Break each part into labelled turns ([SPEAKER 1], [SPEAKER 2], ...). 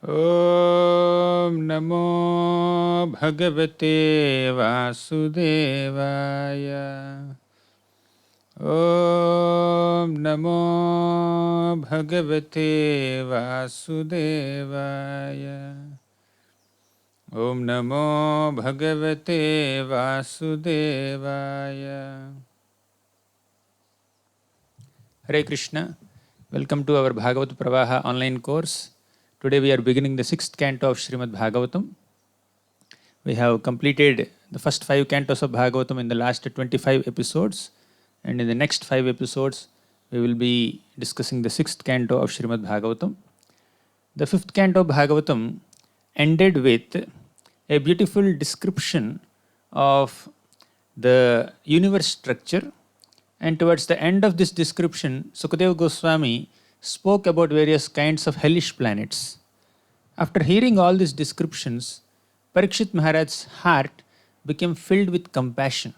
[SPEAKER 1] ॐ नमो भगवते वासुदेवाय। ॐ नमो भगवते वासुदेवाय। ॐ नमो भगवते वासुदेवाय। Hare Krishna. Welcome to our Bhagavad Pravaha online course. Today we are beginning the 6th canto of Srimad Bhagavatam. We have completed the first 5 cantos of Bhagavatam in the last 25 episodes, and in the next 5 episodes we will be discussing the 6th canto of Srimad Bhagavatam. The 5th canto of Bhagavatam ended with a beautiful description of the universe structure, and towards the end of this description, Sukadeva Goswami spoke about various kinds of hellish planets. After hearing all these descriptions, Parikshit Maharaj's heart became filled with compassion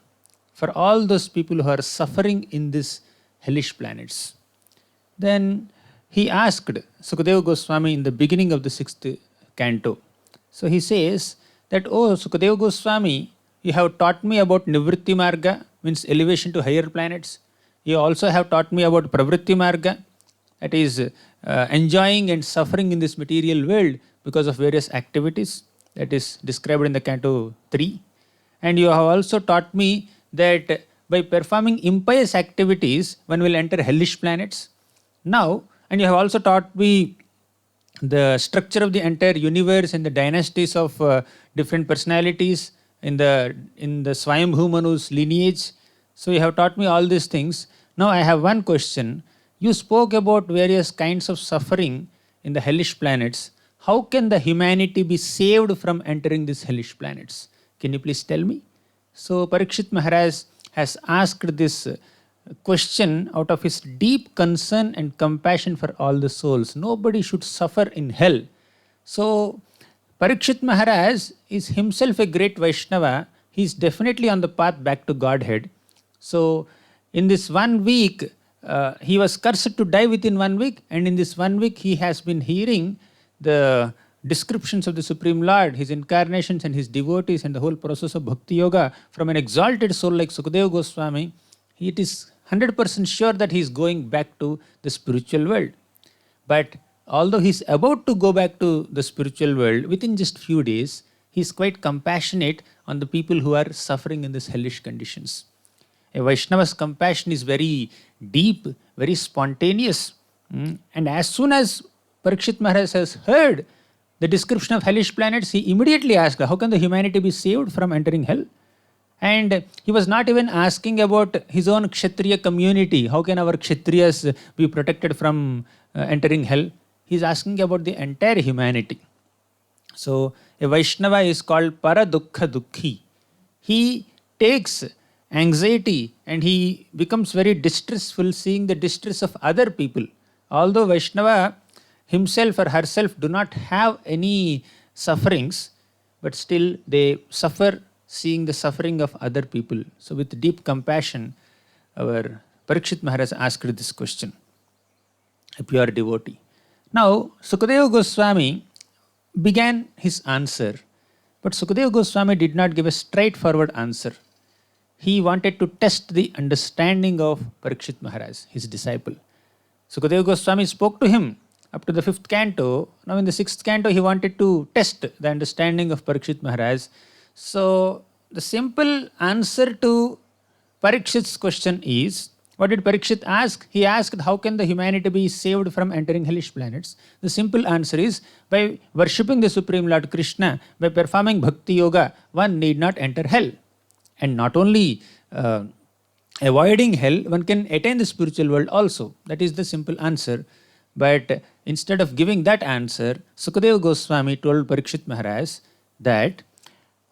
[SPEAKER 1] for all those people who are suffering in these hellish planets. Then he asked Sukadeva Goswami in the beginning of the 6th canto. So he says that, "Oh Sukadeva Goswami, you have taught me about Nivritti Marga, means elevation to higher planets. You also have taught me about Pravritti Marga, that is enjoying and suffering in this material world because of various activities, that is described in the canto 3. And you have also taught me that by performing impious activities, one will enter hellish planets. Now, and you have also taught me the structure of the entire universe and the dynasties of different personalities in the Swayambhu Manu's lineage. So you have taught me all these things. Now I have one question. You spoke about various kinds of suffering in the hellish planets. How can the humanity be saved from entering these hellish planets? Can you please tell me?" So Parikshit Maharaj has asked this question out of his deep concern and compassion for all the souls. Nobody should suffer in hell. So Parikshit Maharaj is himself a great Vaishnava. He is definitely on the path back to Godhead. So in this 1 week, he was cursed to die within 1 week, and in this 1 week he has been hearing the descriptions of the Supreme Lord, his incarnations and his devotees, and the whole process of Bhakti Yoga from an exalted soul like Sukadeva Goswami. It is 100% sure that he is going back to the spiritual world. But although he is about to go back to the spiritual world within just few days, he is quite compassionate on the people who are suffering in these hellish conditions. A Vaishnava's compassion is very deep, very spontaneous. And as soon as Parikshit Maharaj has heard the description of hellish planets, he immediately asked, how can the humanity be saved from entering hell? And he was not even asking about his own Kshatriya community. How can our Kshatriyas be protected from entering hell? He is asking about the entire humanity. So a Vaishnava is called Paradukha Dukhi. He takes anxiety and he becomes very distressful seeing the distress of other people. Although Vaishnava himself or herself do not have any sufferings, but still they suffer seeing the suffering of other people. So with deep compassion, our Parikshit Maharaj asked this question, a pure devotee. Now, Sukadeva Goswami began his answer, but Sukadeva Goswami did not give a straightforward answer. He wanted to test the understanding of Parikshit Maharaj, his disciple. Sukadeva Goswami spoke to him up to the 5th canto. Now in the 6th canto, he wanted to test the understanding of Parikshit Maharaj. So the simple answer to Parikshit's question is, what did Parikshit ask? He asked, how can the humanity be saved from entering hellish planets? The simple answer is, by worshipping the Supreme Lord Krishna, by performing Bhakti Yoga, one need not enter hell. And not only avoiding hell, one can attain the spiritual world also. That is the simple answer. But instead of giving that answer, Sukadeva Goswami told Parikshit Maharaj that,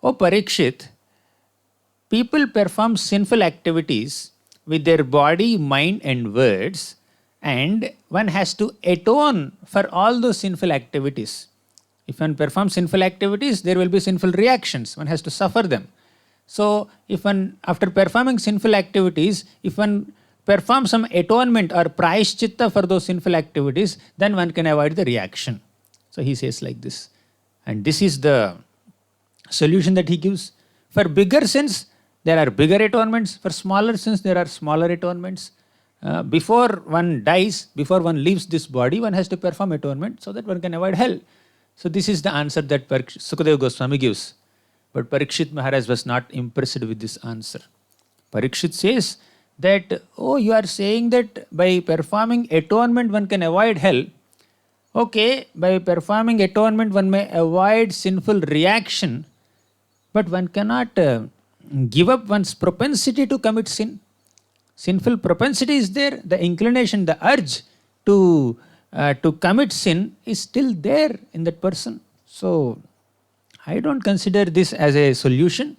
[SPEAKER 1] "Oh Parikshit, people perform sinful activities with their body, mind and words, and one has to atone for all those sinful activities. If one performs sinful activities, there will be sinful reactions. One has to suffer them. So if one, after performing sinful activities, if one performs some atonement or prayashchitta for those sinful activities, then one can avoid the reaction." So he says like this. And this is the solution that he gives. For bigger sins, there are bigger atonements. For smaller sins, there are smaller atonements. Before one dies, before one leaves this body, one has to perform atonement so that one can avoid hell. So this is the answer that Sukadeva Goswami gives. But Parikshit Maharaj was not impressed with this answer. Parikshit says that, oh, you are saying that by performing atonement one can avoid hell. Okay, by performing atonement one may avoid sinful reaction, but one cannot give up one's propensity to commit sin. Sinful propensity is there, the inclination, the urge to commit sin is still there in that person. So I don't consider this as a solution.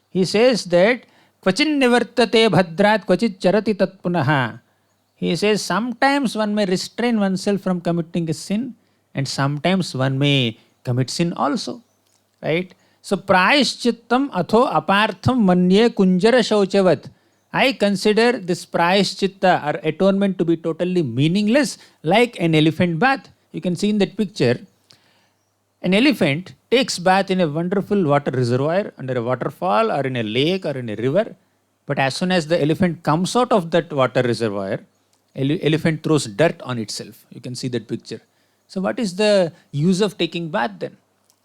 [SPEAKER 1] He says that kvachin nivartate bhadrat kvachit charati tat punaha. He says sometimes one may restrain oneself from committing a sin and sometimes one may commit sin also. Right? So prayaschittam atho apartham manye kunjara shauchavat. I consider this prayaschitta or atonement to be totally meaningless, like an elephant bath. You can see in that picture, an elephant takes bath in a wonderful water reservoir, under a waterfall or in a lake or in a river. But as soon as the elephant comes out of that water reservoir, elephant throws dirt on itself. You can see that picture. So what is the use of taking bath then?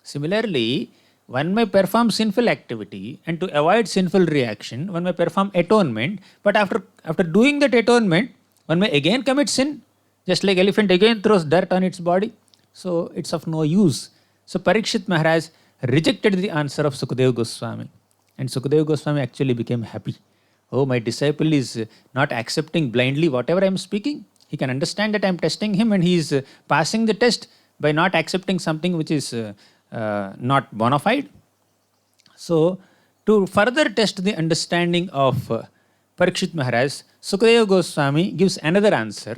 [SPEAKER 1] Similarly, one may perform sinful activity and to avoid sinful reaction, one may perform atonement, but after doing that atonement, one may again commit sin, just like elephant again throws dirt on its body. So it's of no use. So Parikshit Maharaj rejected the answer of Sukadeva Goswami. And Sukadeva Goswami actually became happy. Oh, my disciple is not accepting blindly whatever I am speaking. He can understand that I am testing him and he is passing the test by not accepting something which is not bona fide. So, to further test the understanding of Parikshit Maharaj, Sukadeva Goswami gives another answer,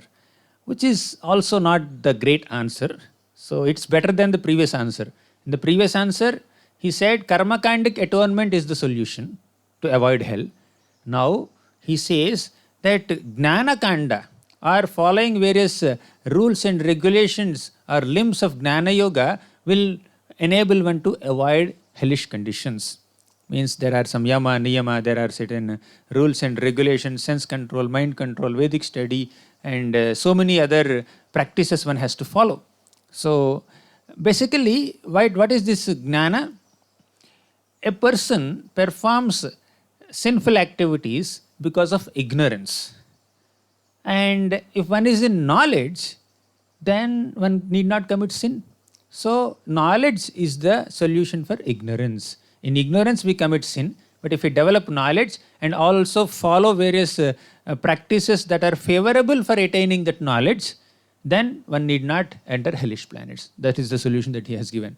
[SPEAKER 1] which is also not the great answer. So, it's better than the previous answer. In the previous answer, he said karmakandic atonement is the solution to avoid hell. Now, he says that Gnana Kanda, or following various rules and regulations or limbs of Gnana Yoga, will enable one to avoid hellish conditions. Means there are some yama, niyama, there are certain rules and regulations, sense control, mind control, Vedic study, and so many other practices one has to follow. So basically, what is this gnana? A person performs sinful activities because of ignorance. And if one is in knowledge, then one need not commit sin. So knowledge is the solution for ignorance. In ignorance we commit sin, but if we develop knowledge and also follow various practices that are favorable for attaining that knowledge, then one need not enter hellish planets. That is the solution that he has given.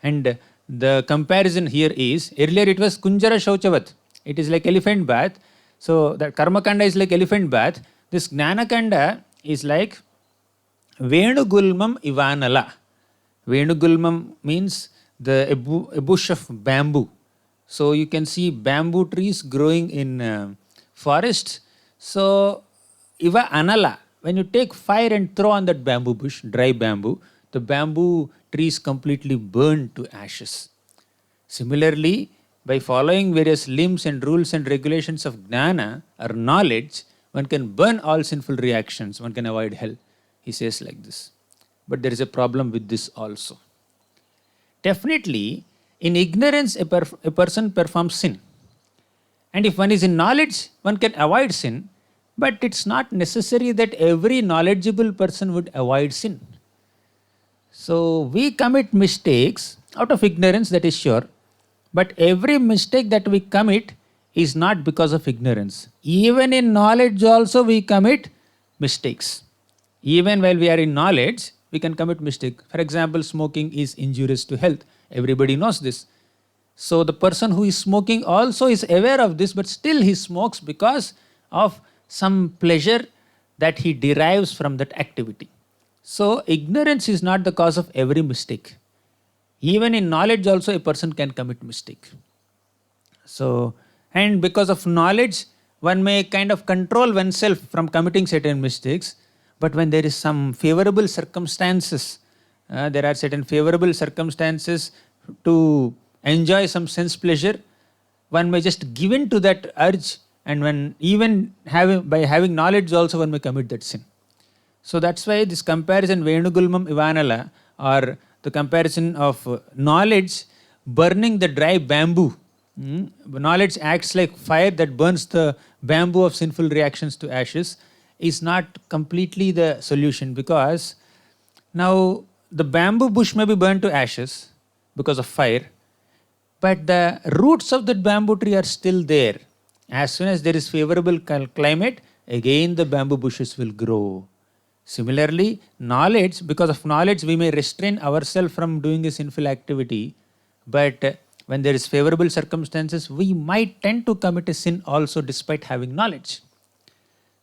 [SPEAKER 1] And the comparison here is, earlier it was Kunjara Shauchavat. It is like elephant bath. So that Karma Kanda is like elephant bath. This Gnana Kanda is like Venugulmam Ivanala. Venugulmam means a bush of bamboo. So you can see bamboo trees growing in forests. So Iva Anala, when you take fire and throw on that bamboo bush, dry bamboo, the bamboo trees completely burn to ashes. Similarly, by following various limbs and rules and regulations of Gnana or knowledge, one can burn all sinful reactions, one can avoid hell. He says like this. But there is a problem with this also. Definitely, in ignorance, a person performs sin. And if one is in knowledge, one can avoid sin. But it's not necessary that every knowledgeable person would avoid sin. So we commit mistakes out of ignorance, that is sure. But every mistake that we commit is not because of ignorance. Even in knowledge also we commit mistakes. Even while we are in knowledge, we can commit mistake. For example, smoking is injurious to health. Everybody knows this. So the person who is smoking also is aware of this, but still he smokes because of some pleasure that he derives from that activity. So ignorance is not the cause of every mistake. Even in knowledge also a person can commit mistake. So, and because of knowledge, one may kind of control oneself from committing certain mistakes. But when there is some favorable circumstances there are certain favorable circumstances to enjoy some sense pleasure, one may just give in to that urge, and when even by having knowledge also one may commit that sin. So that's why this comparison Venugulmam Ivanala, or the comparison of knowledge burning the dry bamboo. Knowledge acts like fire that burns the bamboo of sinful reactions to ashes, is not completely the solution, because now the bamboo bush may be burned to ashes because of fire, but the roots of that bamboo tree are still there. As soon as there is favorable climate, again the bamboo bushes will grow. Similarly, knowledge, because of knowledge we may restrain ourselves from doing a sinful activity, but when there is favorable circumstances, we might tend to commit a sin also despite having knowledge.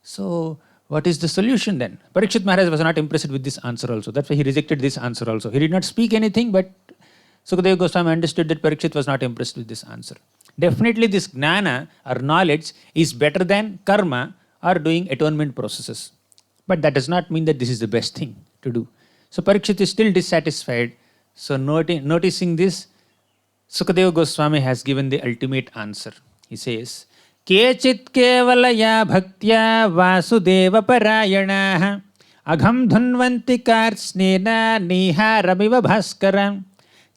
[SPEAKER 1] So, what is the solution then? Parikshit Maharaj was not impressed with this answer also. That's why he rejected this answer also. He did not speak anything, but Sukadeva Goswami understood that Parikshit was not impressed with this answer. Definitely this gnana or knowledge is better than karma or doing atonement processes. But that does not mean that this is the best thing to do. So Parikshit is still dissatisfied. So noticing this, Sukadeva Goswami has given the ultimate answer. He says, Kechit kevalaya bhaktya vasudeva parayanaha agham dhunvanti karsnena niharamiva bhaskaram.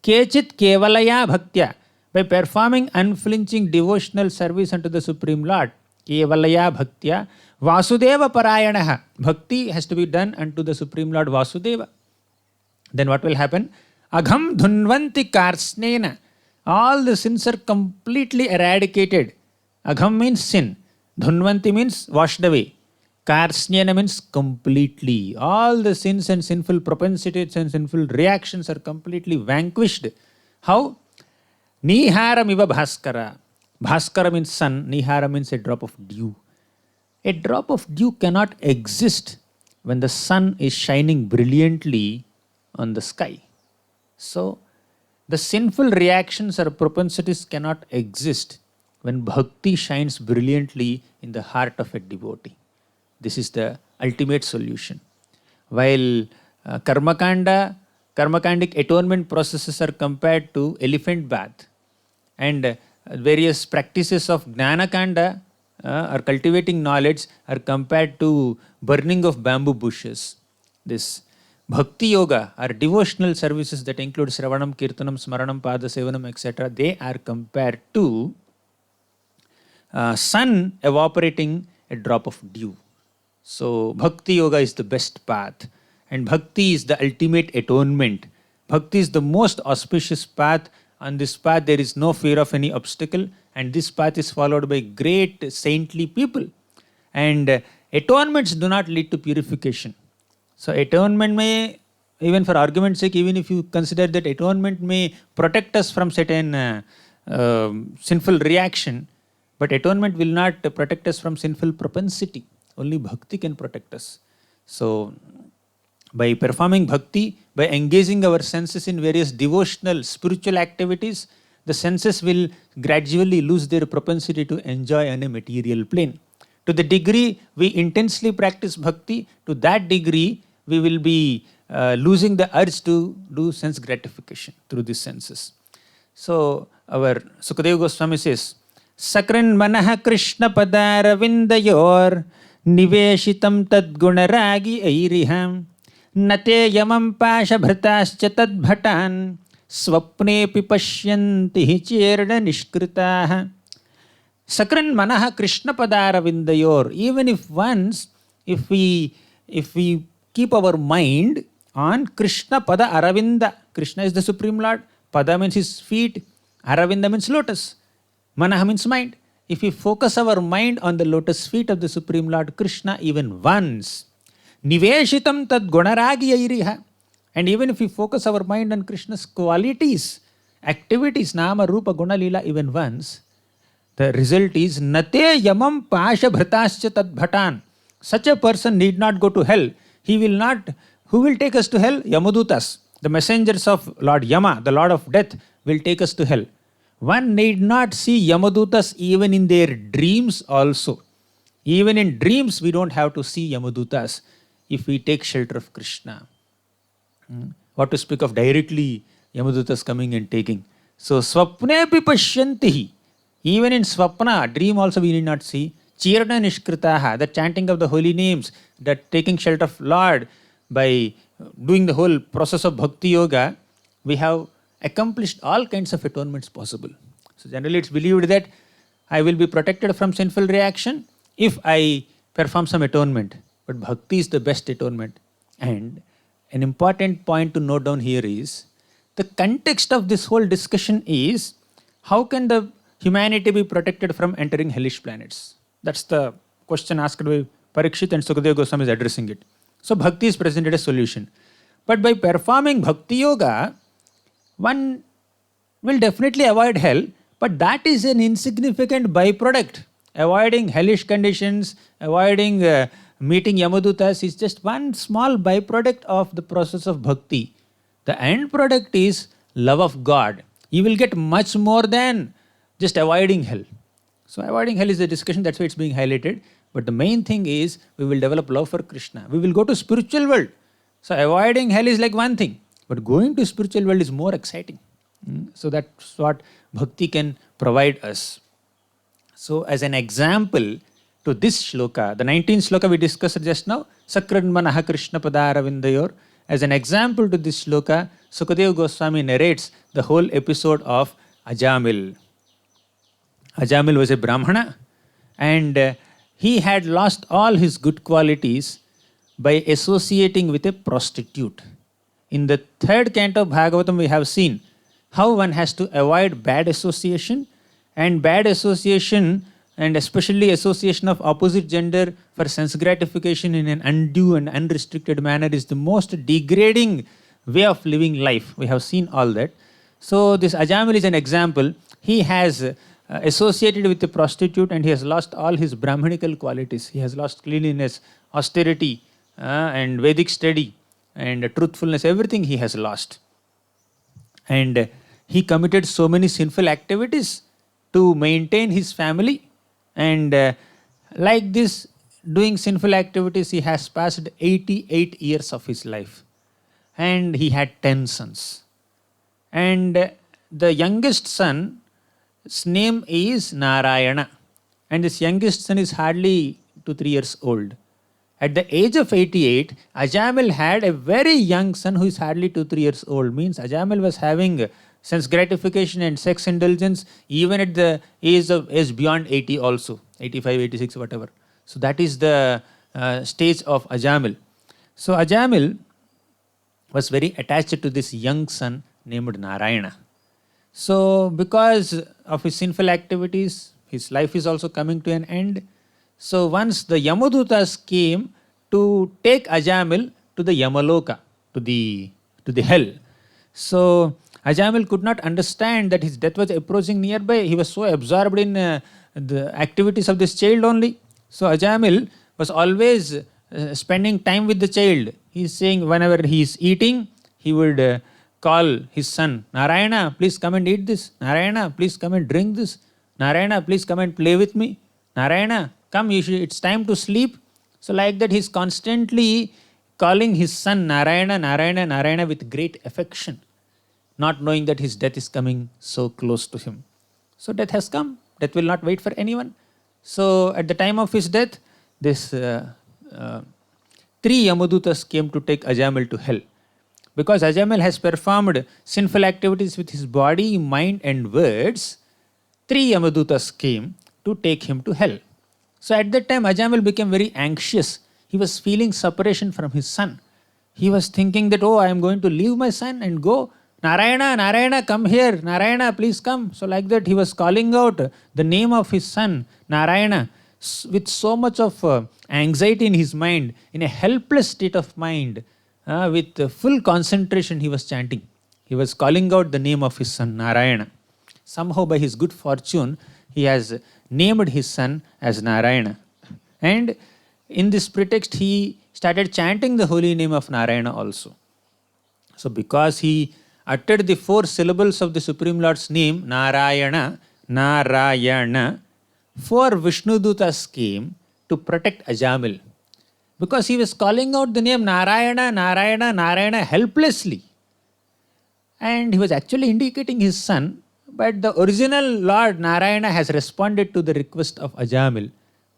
[SPEAKER 1] Kechit kevalaya bhaktya, by performing unflinching devotional service unto the Supreme Lord. Kevalaya bhaktya vasudeva parayanaha. Bhakti has to be done unto the Supreme Lord Vasudeva. Then what will happen? Agham dhunvanti karsnena. All the sins are completely eradicated. Agham means sin. Dhunvanti means washed away. Karsnena means completely. All the sins and sinful propensities and sinful reactions are completely vanquished. How? Niharam iva bhaskara. Bhaskara means sun. Nihara means a drop of dew. A drop of dew cannot exist when the sun is shining brilliantly on the sky. So, the sinful reactions or propensities cannot exist when bhakti shines brilliantly in the heart of a devotee. This is the ultimate solution. While karmakandic atonement processes are compared to elephant bath, and various practices of gnanakanda or cultivating knowledge are compared to burning of bamboo bushes. This Bhakti Yoga or devotional services that include Sravanam, Kirtanam, Smaranam, Padasevanam, etc., they are compared to sun evaporating a drop of dew. So, Bhakti Yoga is the best path, and Bhakti is the ultimate atonement. Bhakti is the most auspicious path. On this path, there is no fear of any obstacle, and this path is followed by great saintly people. And atonements do not lead to purification. So atonement may, even for argument's sake, even if you consider that atonement may protect us from certain sinful reaction, but atonement will not protect us from sinful propensity. Only bhakti can protect us. So by performing bhakti, by engaging our senses in various devotional, spiritual activities, the senses will gradually lose their propensity to enjoy on a material plane. To the degree we intensely practice bhakti, to that degree we will be losing the urge to do sense gratification through these senses. So our Sukadeva Goswami says, Sakran manaha Krishna padaravindayor niveshitam tad gunaragi airiham nate yamam pasha bhratascha tad bhatan swapnepi pashyanti cherna nishkritaha. Sakran manaha Krishna padaravindayor. Even if once, if we keep our mind on Krishna pada aravinda. Krishna is the Supreme Lord. Pada means his feet. Aravinda means lotus. Manaha means mind. If we focus our mind on the lotus feet of the Supreme Lord Krishna even once, niveshitam tad gunaragi airiha. And even if we focus our mind on Krishna's qualities, activities, nama, rupa, guna, lila, even once, the result is nate yamam pasha bhratascha tad bhatan. Such a person need not go to hell. He will not. Who will take us to hell? Yamadutas. The messengers of Lord Yama, the Lord of Death, will take us to hell. One need not see Yamadutas even in their dreams also. Even in dreams we don't have to see Yamadutas if we take shelter of Krishna. What to speak of directly Yamadutas coming and taking. So swapnepi pashyantihi. Even in swapna, dream also we need not see. Chirna nishkritaha, the chanting of the holy names, that taking shelter of Lord by doing the whole process of bhakti yoga, we have accomplished all kinds of atonements possible. So generally it's believed that I will be protected from sinful reaction if I perform some atonement. But bhakti is the best atonement. And an important point to note down here is the context of this whole discussion is how can the humanity be protected from entering hellish planets? That's the question asked by Parikshit, and Sukadeva Goswami is addressing it. So bhakti is presented as solution. But by performing bhakti yoga, one will definitely avoid hell, but that is an insignificant byproduct. Avoiding hellish conditions, avoiding meeting Yamadutas is just one small byproduct of the process of bhakti. The end product is love of God. You will get much more than just avoiding hell. So avoiding hell is a discussion, that's why it's being highlighted. But the main thing is we will develop love for Krishna. We will go to spiritual world. So avoiding hell is like one thing, but going to spiritual world is more exciting. So that's what bhakti can provide us. So as an example to this shloka, the 19th shloka we discussed just now, Sakranmanaha Krishna Padaravindayor. As an example to this shloka, Sukadeva Goswami narrates the whole episode of Ajamil. Ajamil was a Brahmana, and he had lost all his good qualities by associating with a prostitute. In the third canto of Bhagavatam, we have seen how one has to avoid bad association, and bad association, and especially association of opposite gender for sense gratification in an undue and unrestricted manner, is the most degrading way of living life. We have seen all that. So this Ajamil is an example. He has associated with a prostitute and he has lost all his Brahmanical qualities. He has lost cleanliness, austerity, and Vedic study, and truthfulness, everything he has lost. And he committed so many sinful activities to maintain his family. And like this, doing sinful activities, he has passed 88 years of his life. And he had 10 sons. And the youngest son, his name is Narayana. And this youngest son is hardly 2-3 years old. At the age of 88, Ajamil had a very young son who is hardly 2-3 years old. Means Ajamil was having sense gratification and sex indulgence even at the age beyond 80 also, 85, 86, whatever. So that is the stage of Ajamil. So Ajamil was very attached to this young son named Narayana. So because of his sinful activities, his life is also coming to an end. So once the Yamadutas came to take Ajamil to the Yamaloka, to the hell. So Ajamil could not understand that his death was approaching nearby. He was so absorbed in the activities of this child only. So Ajamil was always spending time with the child. He is saying whenever he is eating, he would call his son, Narayana, please come and eat this. Narayana, please come and drink this. Narayana, please come and play with me. Narayana, come, it's time to sleep. So like that, he's constantly calling his son Narayana, Narayana, Narayana with great affection, not knowing that his death is coming so close to him. So death has come. Death will not wait for anyone. So at the time of his death, this 3 Yamadutas came to take Ajamil to hell. Because Ajamil has performed sinful activities with his body, mind and words, 3 Yamadutas came to take him to hell. So at that time, Ajamil became very anxious. He was feeling separation from his son. He was thinking that, oh, I am going to leave my son and go. Narayana, Narayana, come here. Narayana, please come. So like that, he was calling out the name of his son, Narayana, with so much of anxiety in his mind, in a helpless state of mind, with full concentration he was chanting. He was calling out the name of his son, Narayana. Somehow by his good fortune, he has named his son as Narayana. And in this pretext, he started chanting the holy name of Narayana also. So because he uttered the 4 syllables of the Supreme Lord's name, Narayana, Narayana, 4 Vishnudutas came to protect Ajamil. Because he was calling out the name Narayana, Narayana, Narayana helplessly. and he was actually indicating his son, but the original Lord Narayana has responded to the request of Ajamil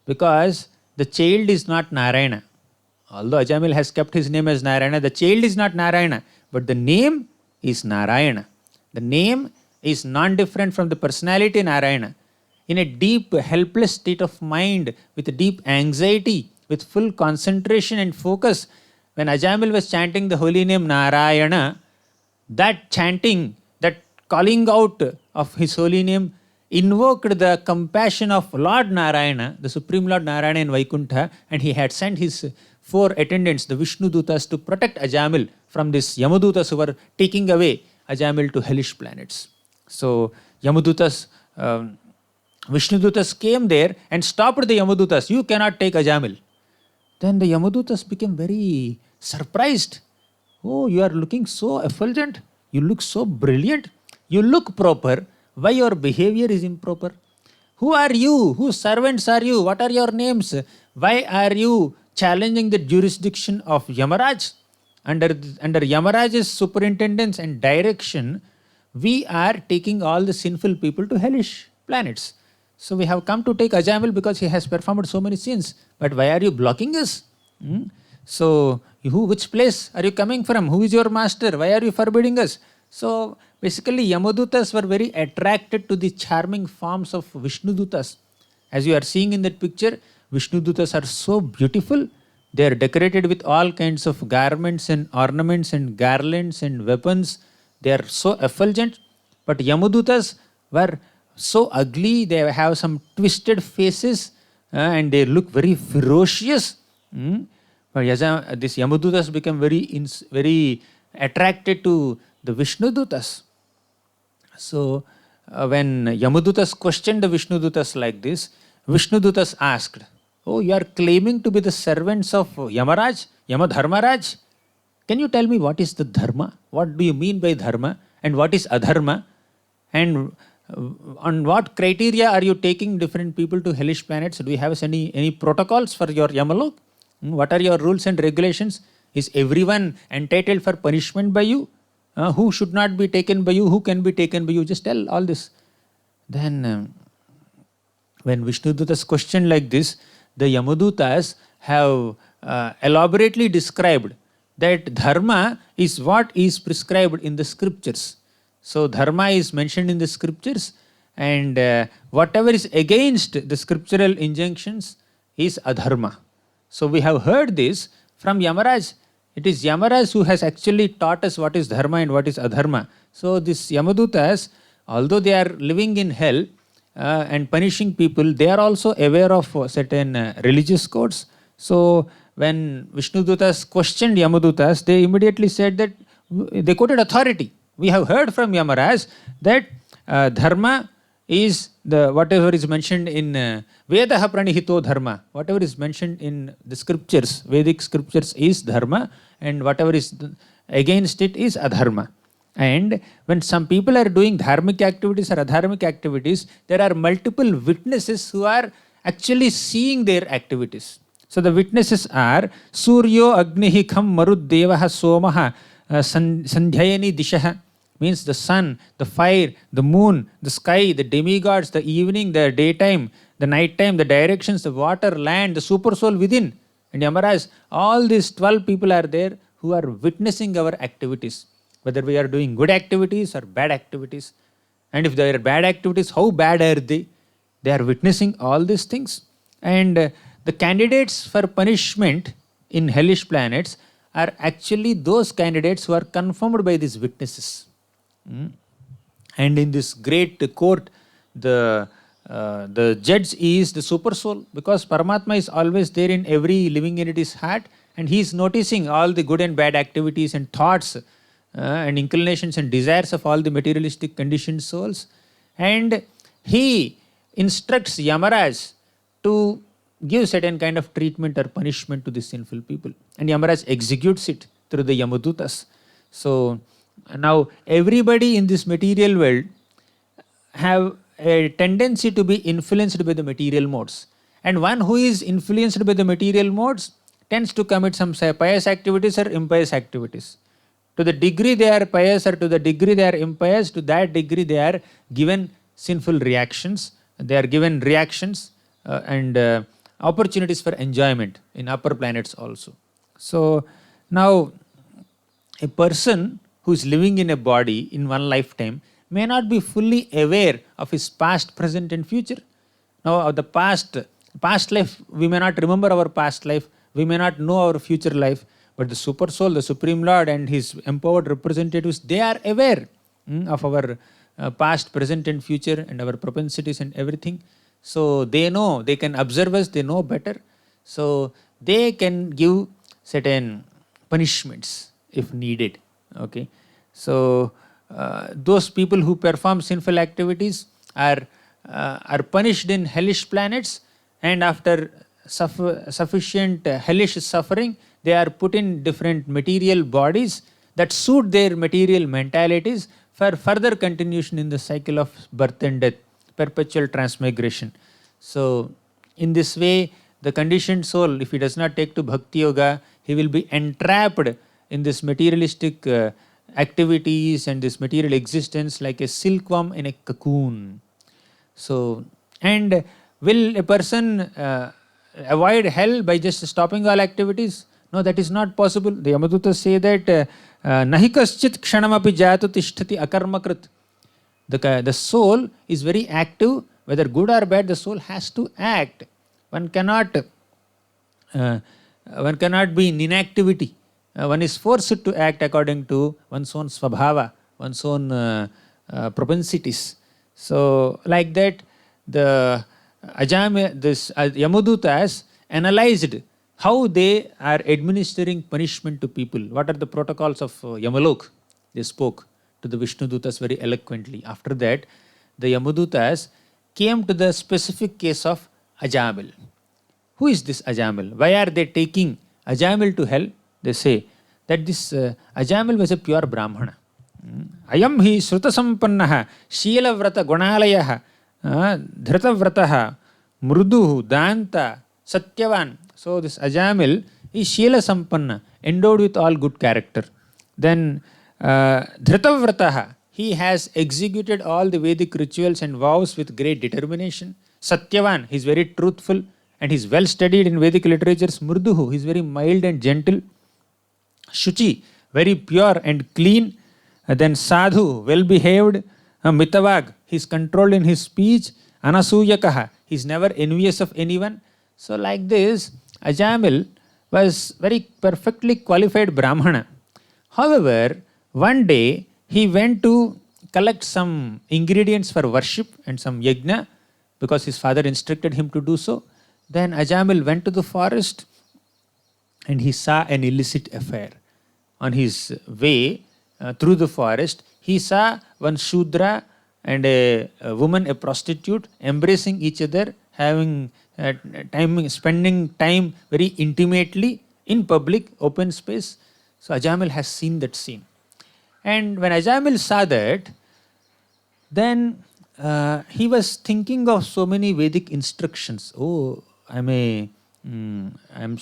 [SPEAKER 1] because the child is not Narayana. Although Ajamil has kept his name as Narayana, the child is not Narayana, but the name is Narayana. The name is non-different from the personality Narayana. In a deep, helpless state of mind, with deep anxiety, with full concentration and focus, when Ajamil was chanting the holy name Narayana, that chanting, that calling out of his holy name invoked the compassion of Lord Narayana, the Supreme Lord Narayana in Vaikuntha, and he had sent his 4 attendants, the Vishnu Dutas, to protect Ajamil from this Yamadutas who were taking away Ajamil to hellish planets. So Yamadutas, Vishnu Dutas came there and stopped the Yamadutas. You cannot take Ajamil. Then the Yamadutas became very surprised. Oh, you are looking so effulgent. You look so brilliant. You look proper. Why your behavior is improper? Who are you? Whose servants are you? What are your names? Why are you challenging the jurisdiction of Yamaraj? Under Yamaraj's superintendence and direction, we are taking all the sinful people to hellish planets. So we have come to take Ajamil because he has performed so many sins. But why are you blocking us? So, which place are you coming from? Who is your master? Why are you forbidding us? So, basically, Yamadutas were very attracted to the charming forms of Vishnu Dutas. As you are seeing in that picture, Vishnu Dutas are so beautiful. They are decorated with all kinds of garments and ornaments and garlands and weapons. They are so effulgent. But Yamadutas were so ugly. They have some twisted faces and they look very ferocious. But this Yamadutas became very attracted to the Vishnu Dutas. So when Yamadutas questioned the Vishnu Dutas like this, Vishnu Dutas asked, "Oh, you are claiming to be the servants of Yamaraj, Yamadharmaraj? Can you tell me what is the dharma? What do you mean by dharma? And what is adharma? And on what criteria are you taking different people to hellish planets? Do you have any protocols for your Yamalok? What are your rules and regulations? Is everyone entitled for punishment by you? Who should not be taken by you? Who can be taken by you? Just tell all this." Then when Vishnudutas questioned like this, the Yamadutas have elaborately described that dharma is what is prescribed in the scriptures. So dharma is mentioned in the scriptures, and whatever is against the scriptural injunctions is adharma. So we have heard this from Yamaraj. It is Yamaraj who has actually taught us what is dharma and what is adharma. So these Yamadutas, although they are living in hell and punishing people, they are also aware of certain religious codes. So when Vishnudutas questioned Yamadutas, they immediately said that they quoted authority. We have heard from Yamaraj that dharma is the whatever is mentioned in Vedaha Pranihito Dharma. Whatever is mentioned in the scriptures, Vedic scriptures is dharma, and whatever is against it is adharma. And when some people are doing dharmic activities or adharmic activities, there are multiple witnesses who are actually seeing their activities. So the witnesses are Suryo Agnihi Kham Marud Devaha Somaha Sandhyayani Dishaha, means the sun, the fire, the moon, the sky, the demigods, the evening, the daytime, the nighttime, the directions, the water, land, the super soul within. And Yamaraj, all these 12 people are there who are witnessing our activities, whether we are doing good activities or bad activities. And if they are bad activities, how bad are they? They are witnessing all these things. And the candidates for punishment in hellish planets are actually those candidates who are confirmed by these witnesses. And in this great court, the judge is the super soul, because Paramatma is always there in every living entity's heart, and he is noticing all the good and bad activities and thoughts and inclinations and desires of all the materialistic conditioned souls. And he instructs Yamaraj to give certain kind of treatment or punishment to the sinful people. And Yamaraj executes it through the Yamadutas. So now everybody in this material world have a tendency to be influenced by the material modes. And one who is influenced by the material modes tends to commit some pious activities or impious activities. To the degree they are pious or to the degree they are impious, to that degree they are given sinful reactions. They are given reactions and opportunities for enjoyment in upper planets also. So now a person who is living in a body in one lifetime may not be fully aware of his past, present, and future. Now, of the past life, we may not remember our past life, we may not know our future life, but the Super Soul, the Supreme Lord, and his empowered representatives, they are aware of our past, present, and future, and our propensities and everything. So they know, they can observe us, they know better. So they can give certain punishments if needed. Okay, so those people who perform sinful activities are punished in hellish planets, and after sufficient hellish suffering, they are put in different material bodies that suit their material mentalities for further continuation in the cycle of birth and death, perpetual transmigration. So, in this way, the conditioned soul, if he does not take to Bhakti Yoga, he will be entrapped in this materialistic activities and this material existence like a silkworm in a cocoon. So, and will a person avoid hell by just stopping all activities? No, that is not possible. The Yamadutas say that nahi kaschit kshanamapi jatu tishtati akarmakrit. The soul is very active, whether good or bad, the soul has to act. One cannot be in inactivity. One is forced to act according to one's own svabhava, one's own propensities. So, like that, the Yamadutas analyzed how they are administering punishment to people. What are the protocols of Yamalok? They spoke to the Vishnudutas very eloquently. After that, the Yamadutas came to the specific case of Ajamil. Who is this Ajamil? Why are they taking Ajamil to hell? They say that this Ajamil was a pure Brahmana. Ayam hi srutasampannaha shīlavrata gunalayaha dhritavrataha mruduhu danta satyavan. So this Ajamil is Shila Sampanna, endowed with all good character. Then Dhritavrataha, he has executed all the Vedic rituals and vows with great determination. Satyavan, he is very truthful and he is well studied in Vedic literatures. Murduhu, he is very mild and gentle. Shuchi, very pure and clean. Then Sadhu, well behaved. Mitavag, he is controlled in his speech. Anasuyakaha, he is never envious of anyone. So like this, Ajamil was very perfectly qualified Brahmana. However, one day he went to collect some ingredients for worship and some yajna because his father instructed him to do so. Then Ajamil went to the forest and he saw an illicit affair. On his way through the forest, he saw one Shudra and a woman, a prostitute, embracing each other, having spending time very intimately in public, open space. So Ajamil has seen that scene. And when Ajamil saw that, then he was thinking of so many Vedic instructions. Oh, I'm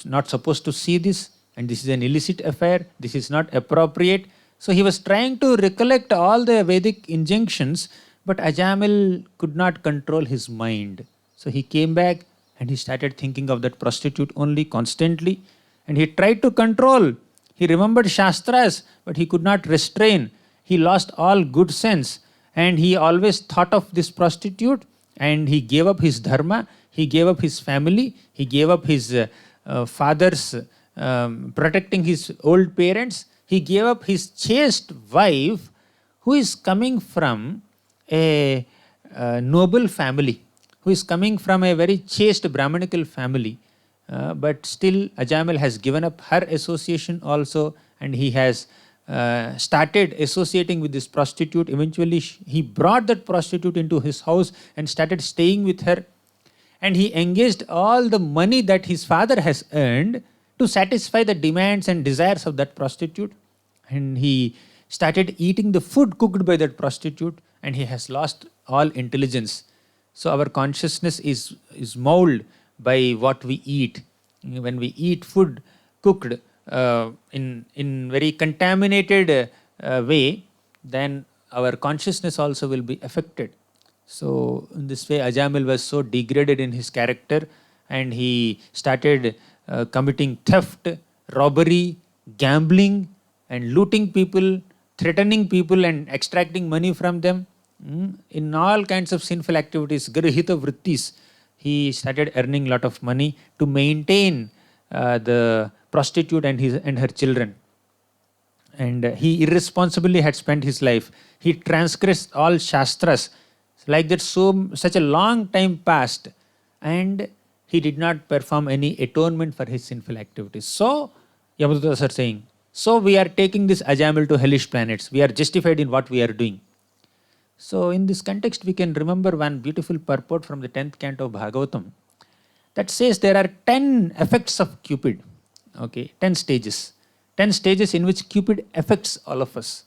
[SPEAKER 1] not supposed to see this, and this is an illicit affair, this is not appropriate. So he was trying to recollect all the Vedic injunctions, but Ajamil could not control his mind. So he came back and he started thinking of that prostitute only constantly. And he tried to control. He remembered Shastras, but he could not restrain. He lost all good sense. And he always thought of this prostitute, and he gave up his dharma, he gave up his family, he gave up his father's protecting his old parents. He gave up his chaste wife, who is coming from a noble family, who is coming from a very chaste Brahmanical family. But still Ajamil has given up her association also, and he has started associating with this prostitute. Eventually he brought that prostitute into his house and started staying with her, and he engaged all the money that his father has earned to satisfy the demands and desires of that prostitute. And he started eating the food cooked by that prostitute, and he has lost all intelligence. So our consciousness is molded by what we eat. When we eat food cooked in very contaminated way, then our consciousness also will be affected. So in this way, Ajamil was so degraded in his character, and he started committing theft, robbery, gambling, and looting people, threatening people, and extracting money from them. In all kinds of sinful activities, grihita vrittis, he started earning a lot of money to maintain the prostitute and her children. And he irresponsibly had spent his life. He transgressed all shastras. Like that, such a long time passed, and he did not perform any atonement for his sinful activities. So, Yamadutas are saying, so we are taking this Ajamil to hellish planets. We are justified in what we are doing. So, in this context, we can remember one beautiful purport from the 10th canto of Bhagavatam that says there are 10 effects of Cupid. Okay, 10 stages. 10 stages in which Cupid affects all of us.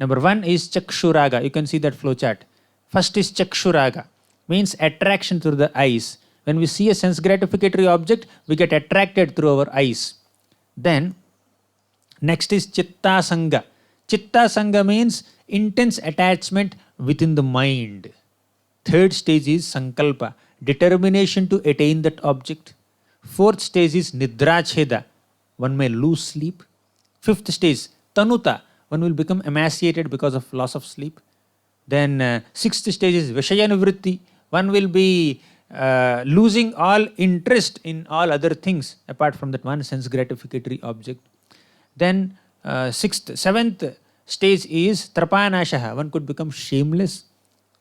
[SPEAKER 1] Number 1 is Chakshuraga. You can see that flowchart. First is Chakshuraga, means attraction through the eyes. When we see a sense gratificatory object, we get attracted through our eyes. Then, next is Chitta Sanga. Chitta Sanga means intense attachment within the mind. Third stage is Sankalpa, determination to attain that object. Fourth stage is Nidracheda, one may lose sleep. Fifth stage, Tanuta, one will become emaciated because of loss of sleep. Then sixth stage is Vishayanivritti, one will be losing all interest in all other things apart from that one sense gratificatory object. Then seventh stage is Trapanashaha, one could become shameless.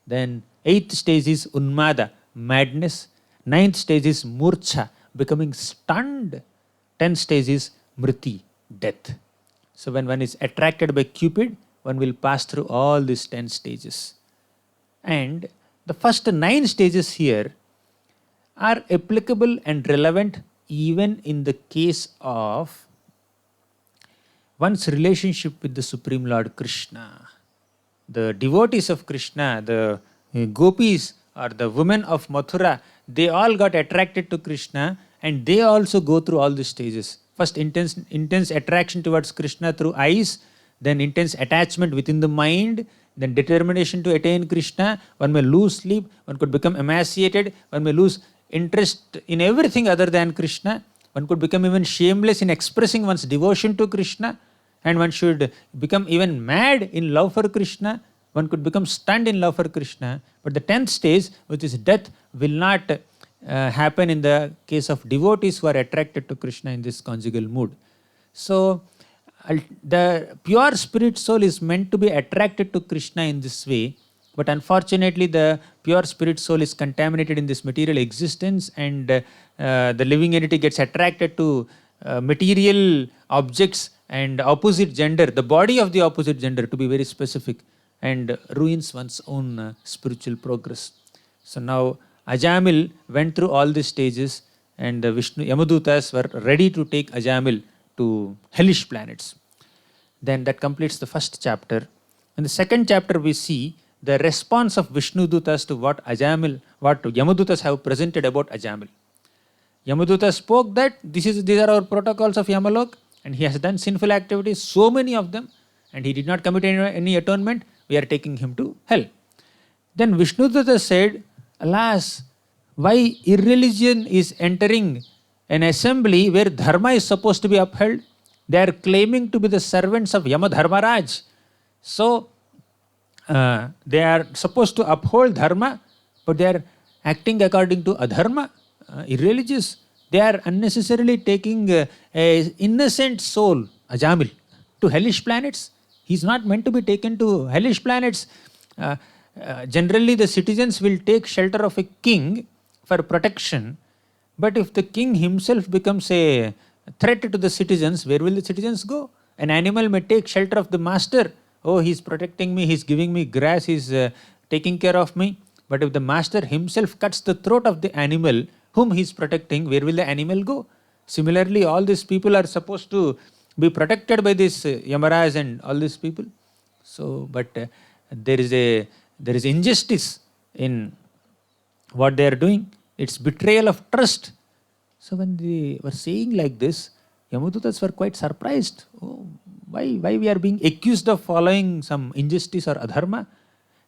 [SPEAKER 1] Then eighth stage is Unmada, madness. Ninth stage is Murcha, becoming stunned. 10th stage is Mriti, death. So when one is attracted by Cupid, one will pass through all these 10 stages. And the first 9 stages here are applicable and relevant even in the case of one's relationship with the Supreme Lord Krishna. The devotees of Krishna, the gopis or the women of Mathura, they all got attracted to Krishna, and they also go through all these stages. First, intense attraction towards Krishna through eyes, then intense attachment within the mind, then determination to attain Krishna. One may lose sleep, one could become emaciated, one may lose interest in everything other than Krishna. One could become even shameless in expressing one's devotion to Krishna, and one should become even mad in love for Krishna. One could become stunned in love for Krishna. But the 10th stage, which is death, will not happen in the case of devotees who are attracted to Krishna in this conjugal mood. So, the pure spirit soul is meant to be attracted to Krishna in this way, but unfortunately the pure spirit soul is contaminated in this material existence, and the living entity gets attracted to material objects and opposite gender, the body of the opposite gender to be very specific, and ruins one's own spiritual progress. So now Ajamil went through all these stages, and the Vishnu Yamadutas were ready to take Ajamil to hellish planets. Then that completes the first chapter. In the second chapter, we see the response of Vishnu Dutas to what Yamadutas have presented about Ajamil. Yamaduta spoke that these are our protocols of Yamalok, and he has done sinful activities, so many of them, and he did not commit any atonement. We are taking him to hell. Then Vishnu Duta said, alas, why irreligion is entering an assembly where dharma is supposed to be upheld? They are claiming to be the servants of Yamadharmaraj. So, they are supposed to uphold dharma, but they are acting according to adharma, irreligious. They are unnecessarily taking an innocent soul, Ajamil, to hellish planets. He is not meant to be taken to hellish planets. Generally, the citizens will take shelter of a king for protection, but if the king himself becomes a threat to the citizens, where will the citizens go? An animal may take shelter of the master. Oh, he's protecting me, he's giving me grass, he's taking care of me. But if the master himself cuts the throat of the animal whom he's protecting, where will the animal go? Similarly, all these people are supposed to be protected by this Yamaraj and all these people. So, but there is injustice in what they are doing. It's betrayal of trust. So when they were saying like this, Yamadutas were quite surprised. Oh, why we are being accused of following some injustice or adharma?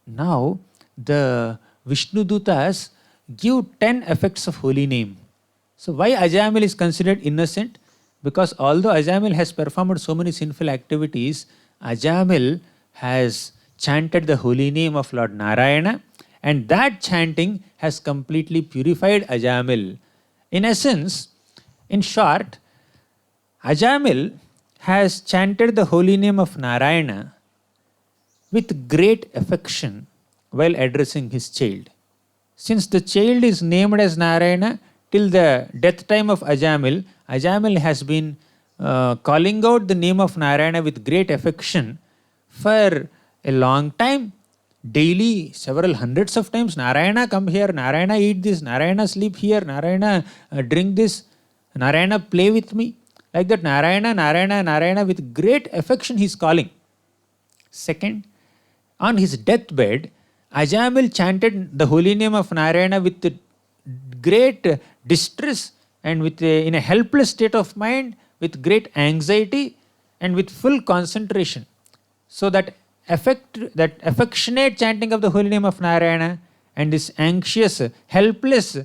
[SPEAKER 1] Now the Vishnu Dutas give 10 effects of holy name. So why Ajamil is considered innocent? Because although Ajamil has performed so many sinful activities, Ajamil has chanted the holy name of Lord Narayana, and that chanting has completely purified Ajamil. In essence, in short, Ajamil has chanted the holy name of Narayana with great affection while addressing his child. Since the child is named as Narayana, till the death time of Ajamil, Ajamil has been calling out the name of Narayana with great affection for a long time. Daily, several hundreds of times, Narayana come here, Narayana eat this, Narayana sleep here, Narayana drink this, Narayana play with me. Like that, Narayana, Narayana, Narayana, with great affection he is calling. Second, on his deathbed, Ajamil chanted the holy name of Narayana with great distress and in a helpless state of mind, with great anxiety and with full concentration. So that affectionate chanting of the holy name of Narayana and this anxious, helpless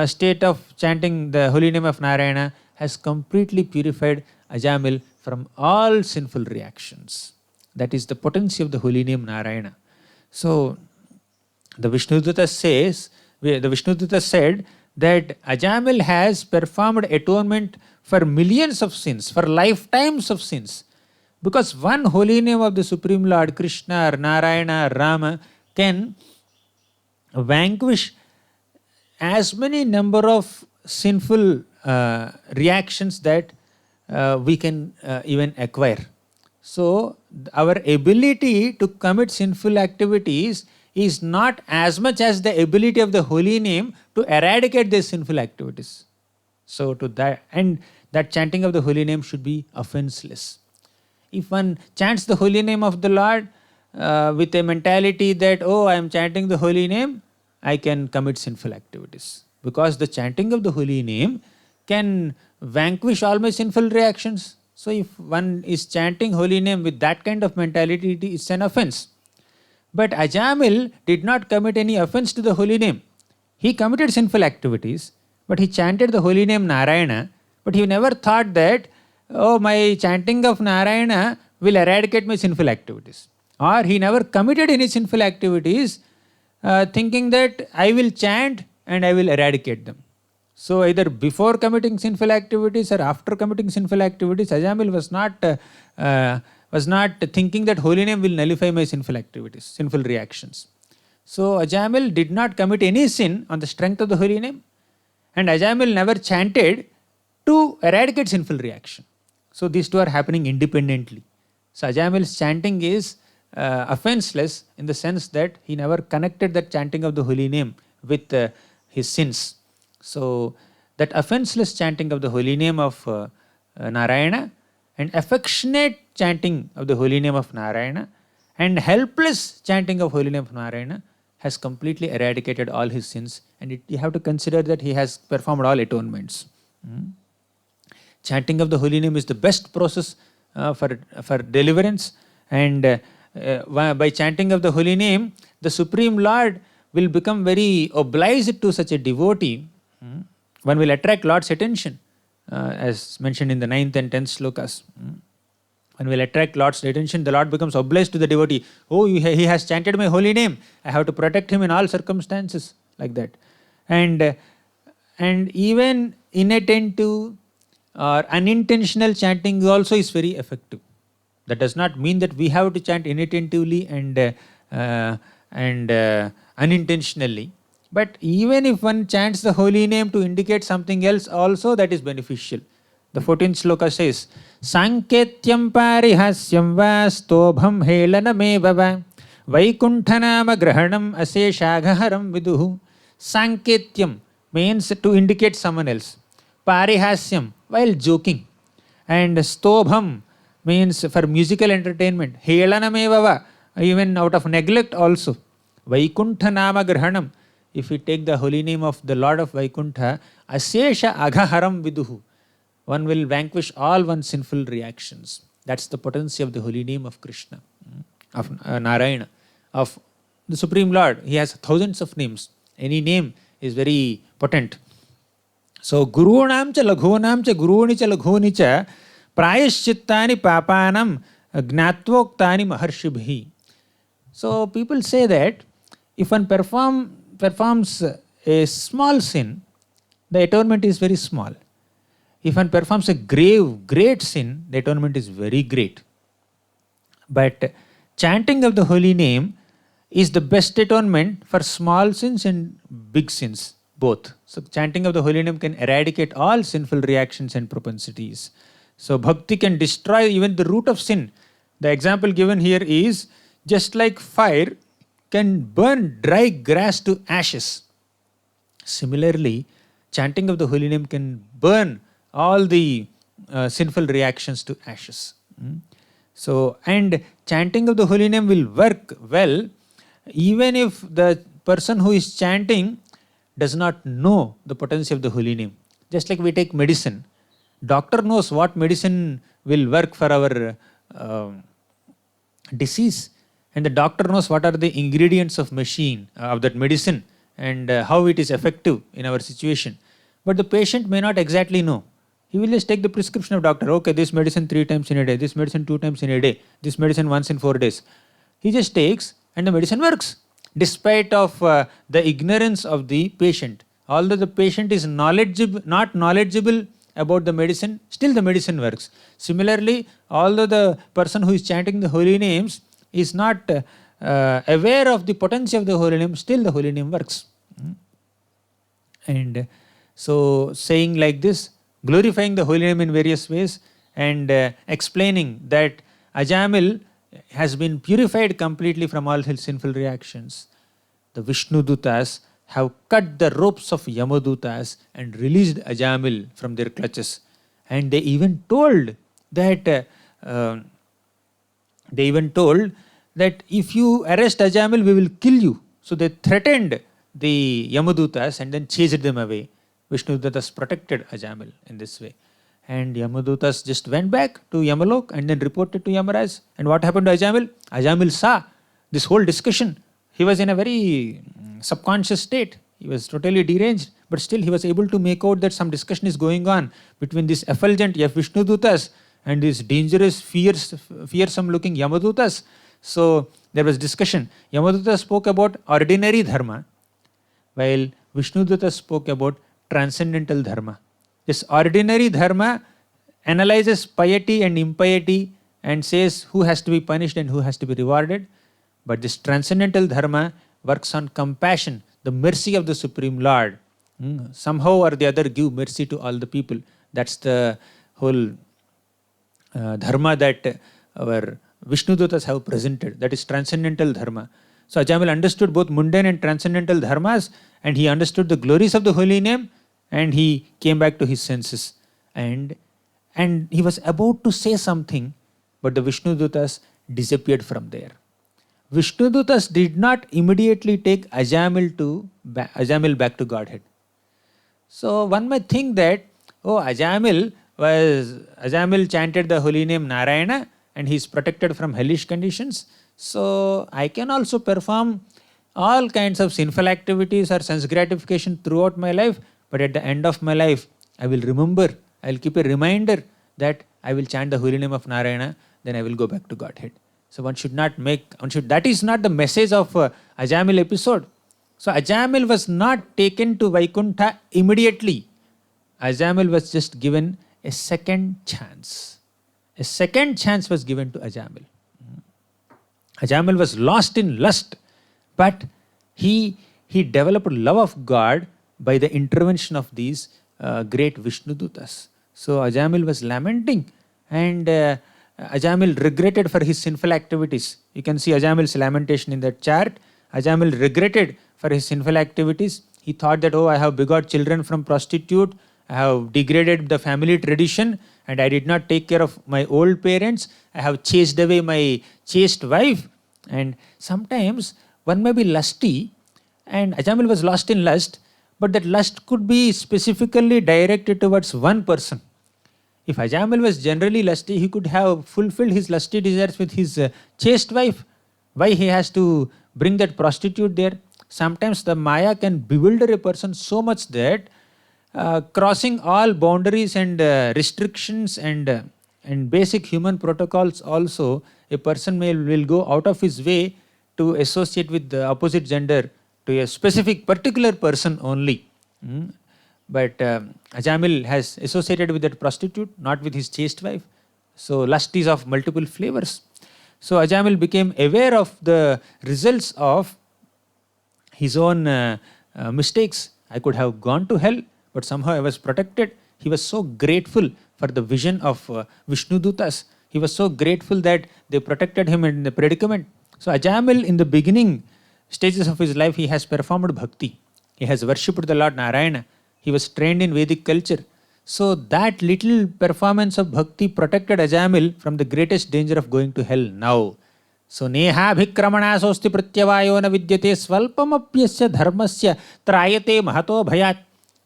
[SPEAKER 1] state of chanting the holy name of Narayana has completely purified Ajamil from all sinful reactions. That is the potency of the holy name Narayana. So the Vishnudutta said that Ajamil has performed atonement for millions of sins, for lifetimes of sins. Because one holy name of the Supreme Lord, Krishna or Narayana or Rama, can vanquish as many number of sinful reactions that we can even acquire. So our ability to commit sinful activities is not as much as the ability of the holy name to eradicate these sinful activities. So to that, and that chanting of the holy name should be offenseless. If one chants the holy name of the Lord with a mentality that, oh, I am chanting the holy name, I can commit sinful activities. Because the chanting of the holy name can vanquish all my sinful reactions. So if one is chanting holy name with that kind of mentality, it is an offense. But Ajamil did not commit any offense to the holy name. He committed sinful activities, but he chanted the holy name Narayana, but he never thought that, oh, my chanting of Narayana will eradicate my sinful activities. Or he never committed any sinful activities thinking that I will chant and I will eradicate them. So either before committing sinful activities or after committing sinful activities, Ajamil was not thinking that holy name will nullify my sinful activities, sinful reactions. So Ajamil did not commit any sin on the strength of the holy name, and Ajamil never chanted to eradicate sinful reaction. So these two are happening independently. So Ajamil's chanting is offenseless in the sense that he never connected that chanting of the holy name with his sins. So that offenseless chanting of the holy name of Narayana and affectionate chanting of the holy name of Narayana and helpless chanting of holy name of Narayana has completely eradicated all his sins, and you have to consider that he has performed all atonements. Chanting of the holy name is the best process for deliverance, and by chanting of the holy name, the Supreme Lord will become very obliged to such a devotee. One will attract Lord's attention, as mentioned in the 9th and 10th slokas. One will attract Lord's attention, the Lord becomes obliged to the devotee. Oh, he has chanted my holy name, I have to protect him in all circumstances, like that. And even inattentive or unintentional chanting also is very effective. That does not mean that we have to chant inattentively and unintentionally. But even if one chants the holy name to indicate something else also, that is beneficial. The 14th sloka says, Sanketyam parihasyam va stobham helanameva va Vaikunthanama grahanam aseshagaharam viduhu. Sanketyam means to indicate someone else. Parihasyam, while joking. And stobham means for musical entertainment. Helanameva va, even out of neglect also. Vaikunthanama grahanam. If we take the holy name of the Lord of Vaikuntha, Asesha Aghaharam Viduhu. one will vanquish all one's sinful reactions. That's the potency of the holy name of Krishna, of Narayana, of the Supreme Lord. He has thousands of names. Any name is very potent. So, Gurunam cha laghunam cha guruni cha laghuni cha prayaschittani papanam gnatvoktani maharshibhi. So, people say that if one performs a small sin, the atonement is very small. If one performs a great sin, the atonement is very great. But chanting of the holy name is the best atonement for small sins and big sins, both. So, chanting of the holy name can eradicate all sinful reactions and propensities. So, bhakti can destroy even the root of sin. The example given here is just like fire can burn dry grass to ashes. Similarly, chanting of the holy name can burn all the sinful reactions to ashes. So, and chanting of the holy name will work well even if the person who is chanting does not know the potency of the holy name. Just like we take medicine, doctor knows what medicine will work for our disease, and the doctor knows what are the ingredients of that medicine and how it is effective in our situation. But the patient may not exactly know. He will just take the prescription of doctor. Okay, this medicine 3 times in a day, this medicine 2 times in a day, this medicine once in 4 days. He just takes and the medicine works despite of the ignorance of the patient. Although the patient is not knowledgeable about the medicine, still the medicine works. Similarly, although the person who is chanting the holy names is not aware of the potency of the holy name, still the holy name works. And so, saying like this, glorifying the holy name in various ways and explaining that Ajamil has been purified completely from all his sinful reactions. The Vishnudutas have cut the ropes of Yamadutas and released Ajamil from their clutches. And they even told that if you arrest Ajamil, we will kill you. So they threatened the Yamadutas and then chased them away. Vishnudutas protected Ajamil in this way. And Yamadutas just went back to Yamalok and then reported to Yamaraj. And what happened to Ajamil? Ajamil saw this whole discussion. He was in a very subconscious state. He was totally deranged. But still he was able to make out that some discussion is going on between this effulgent Vishnudutas and these dangerous, fearsome looking Yamadutas. So there was discussion. Yamadutas spoke about ordinary dharma, while Vishnudutas spoke about transcendental dharma. This ordinary dharma analyzes piety and impiety and says who has to be punished and who has to be rewarded. But this transcendental dharma works on compassion, the mercy of the Supreme Lord. Somehow or the other give mercy to all the people. That's the whole dharma that our Vishnudutas have presented. That is transcendental dharma. So Ajamil understood both mundane and transcendental dharmas, and he understood the glories of the holy name, and he came back to his senses. And he was about to say something, but the Vishnudutas disappeared from there. Vishnudutas did not immediately take Ajamil back to Godhead. So one might think that, Ajamil chanted the holy name Narayana and he is protected from hellish conditions. So I can also perform all kinds of sinful activities or sense gratification throughout my life, but at the end of my life, I will keep a reminder that I will chant the holy name of Narayana, then I will go back to Godhead. So that is not the message of Ajamil episode. So Ajamil was not taken to Vaikuntha immediately. Ajamil was just given a second chance. A second chance was given to Ajamil. Ajamil was lost in lust, but he developed love of God by the intervention of these great Vishnudutas. So Ajamil was lamenting, and Ajamil regretted for his sinful activities. You can see Ajamil's lamentation in that chart. Ajamil regretted for his sinful activities. He thought that, I have begot children from prostitute, I have degraded the family tradition, and I did not take care of my old parents. I have chased away my chaste wife. And sometimes one may be lusty, and Ajamil was lost in lust, but that lust could be specifically directed towards one person. If Ajamil was generally lusty, he could have fulfilled his lusty desires with his chaste wife. Why he has to bring that prostitute there? Sometimes the Maya can bewilder a person so much that crossing all boundaries and restrictions and basic human protocols also, a person will go out of his way to associate with the opposite gender to a specific particular person only. But Ajamil has associated with that prostitute, not with his chaste wife. So lust is of multiple flavors. So Ajamil became aware of the results of his own mistakes. I could have gone to hell, but somehow I was protected. He was so grateful for the vision of Vishnu Dutas. He was so grateful that they protected him in the predicament. So Ajamil, in the beginning stages of his life, he has performed bhakti. He has worshipped the Lord Narayana. He was trained in Vedic culture. So that little performance of bhakti protected Ajamil from the greatest danger of going to hell now. So neha bhikramana sosti pratyavayo na vidyate svalpamapyasya dharmasya trayate mahato bhayat.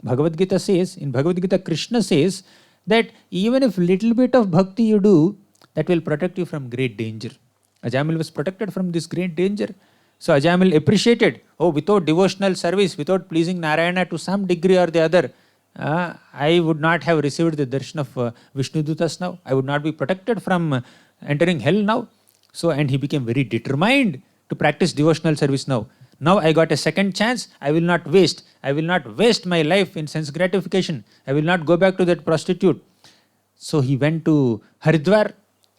[SPEAKER 1] Bhagavad Gita says, in Bhagavad Gita, Krishna says that even if little bit of bhakti you do, that will protect you from great danger. Ajamil was protected from this great danger. So Ajamil appreciated, without devotional service, without pleasing Narayana to some degree or the other, I would not have received the darshan of Vishnu Dutas now. I would not be protected from entering hell now. So, and he became very determined to practice devotional service now. Now I got a second chance. I will not waste. I will not waste my life in sense gratification. I will not go back to that prostitute. So he went to Haridwar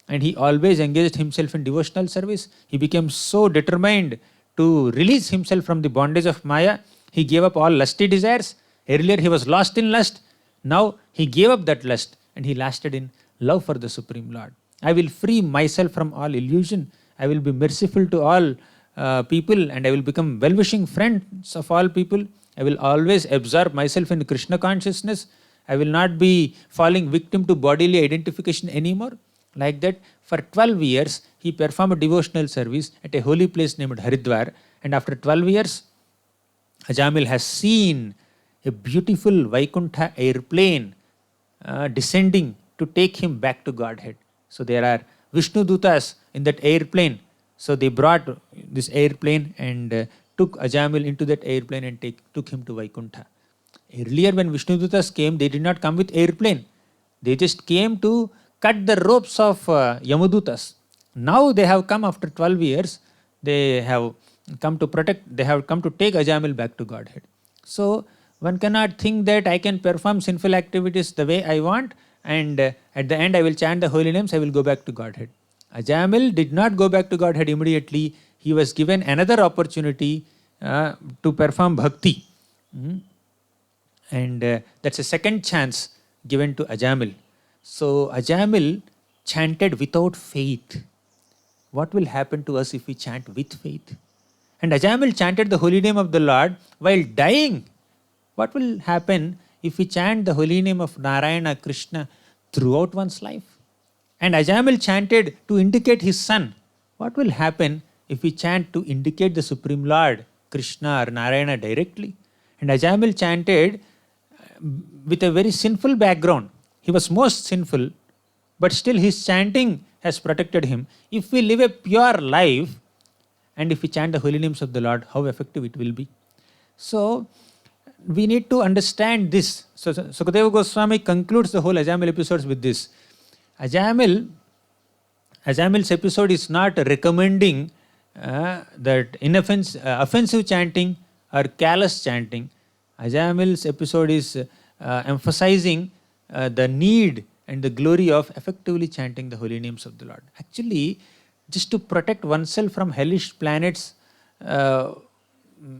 [SPEAKER 1] and he always engaged himself in devotional service. He became so determined to release himself from the bondage of Maya. He gave up all lusty desires. Earlier he was lost in lust. Now he gave up that lust and he lasted in love for the Supreme Lord. I will free myself from all illusion. I will be merciful to all people and I will become well-wishing friends of all people. I will always absorb myself in Krishna consciousness. I will not be falling victim to bodily identification anymore. Like that, for 12 years, he performed devotional service at a holy place named Haridwar. And after 12 years, Ajamil has seen a beautiful Vaikuntha airplane descending to take him back to Godhead. So there are Vishnu Dutas in that airplane. So they brought this airplane and took Ajamil into that airplane and took him to Vaikuntha. Earlier when Vishnu Dutas came, they did not come with airplane. They just came to cut the ropes of Yamadutas. Now they have come after 12 years. They have come to protect, they have come to take Ajamil back to Godhead. So one cannot think that I can perform sinful activities the way I want and at the end I will chant the holy names, I will go back to Godhead. Ajamil did not go back to Godhead immediately. He was given another opportunity to perform bhakti. And that's a second chance given to Ajamil. So Ajamil chanted without faith. What will happen to us if we chant with faith? And Ajamil chanted the holy name of the Lord while dying. What will happen if we chant the holy name of Narayana, Krishna throughout one's life? And Ajamil chanted to indicate his son. What will happen if we chant to indicate the Supreme Lord, Krishna or Narayana directly? And Ajamil chanted with a very sinful background. He was most sinful, but still his chanting has protected him. If we live a pure life and if we chant the holy names of the Lord, how effective it will be. So we need to understand this. So Sukadeva Goswami concludes the whole Ajamil episodes with this. Ajamil's episode is not recommending that offensive chanting or callous chanting. Ajamil's episode is emphasizing the need and the glory of effectively chanting the holy names of the Lord. Actually, just to protect oneself from hellish planets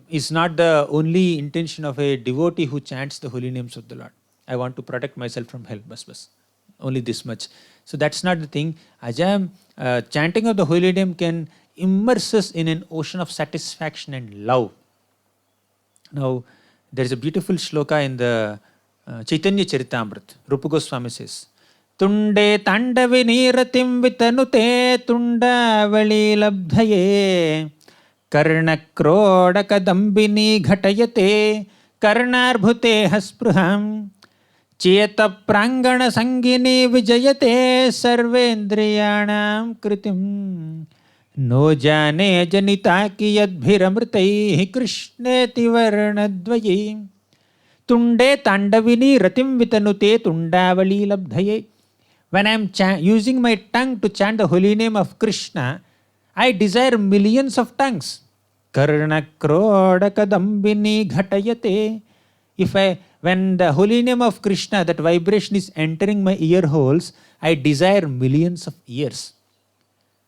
[SPEAKER 1] is not the only intention of a devotee who chants the holy names of the Lord. I want to protect myself from hell, bas. Only this much. So that's not the thing. Chanting of the holy name can immerse us in an ocean of satisfaction and love. Now, there is a beautiful shloka in the Chaitanya Charitamrita. Rupa Goswami says, Tunde tandavi niratim vitanute tundavali labdhaye karna krodaka dambini ghatayate karnarbhute haspraham चेत प्रांगण संगिनी विजयते सर्वेन्द्रियाणां कृतिम no जाने जनिता कियद्भिरमृतैः कृष्णेति वर्णद्वये तुंडे तांडविनी रतिम वितनुते तुंडावली लब्धये. When I am using my tongue to chant the holy name of Krishna, I desire millions of tongues. Karna kroda kadambini ghatayate. When the holy name of Krishna, that vibration is entering my ear holes, I desire millions of ears.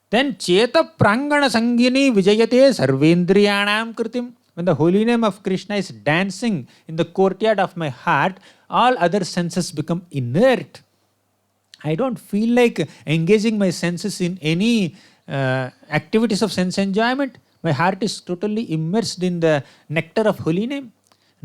[SPEAKER 1] Then cheta prangana sangini vijayate sarvendriyanam kritim. When the holy name of Krishna is dancing in the courtyard of my heart, all other senses become inert. I don't feel like engaging my senses in any activities of sense enjoyment. My heart is totally immersed in the nectar of holy name.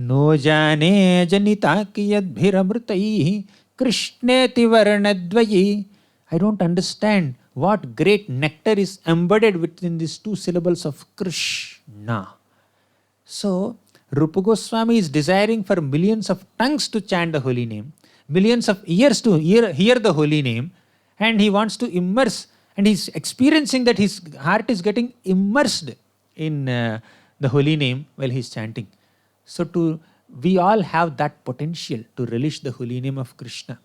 [SPEAKER 1] No jane janita kiyadbhiramrtaihi krishneti varnadvayi. I don't understand what great nectar is embedded within these two syllables of Krishna. So, Rupa Goswami is desiring for millions of tongues to chant the holy name, millions of ears to hear the holy name, and he wants to immerse, and he's experiencing that his heart is getting immersed in the holy name while he's chanting. So we all have that potential to relish the holy name of Krishna.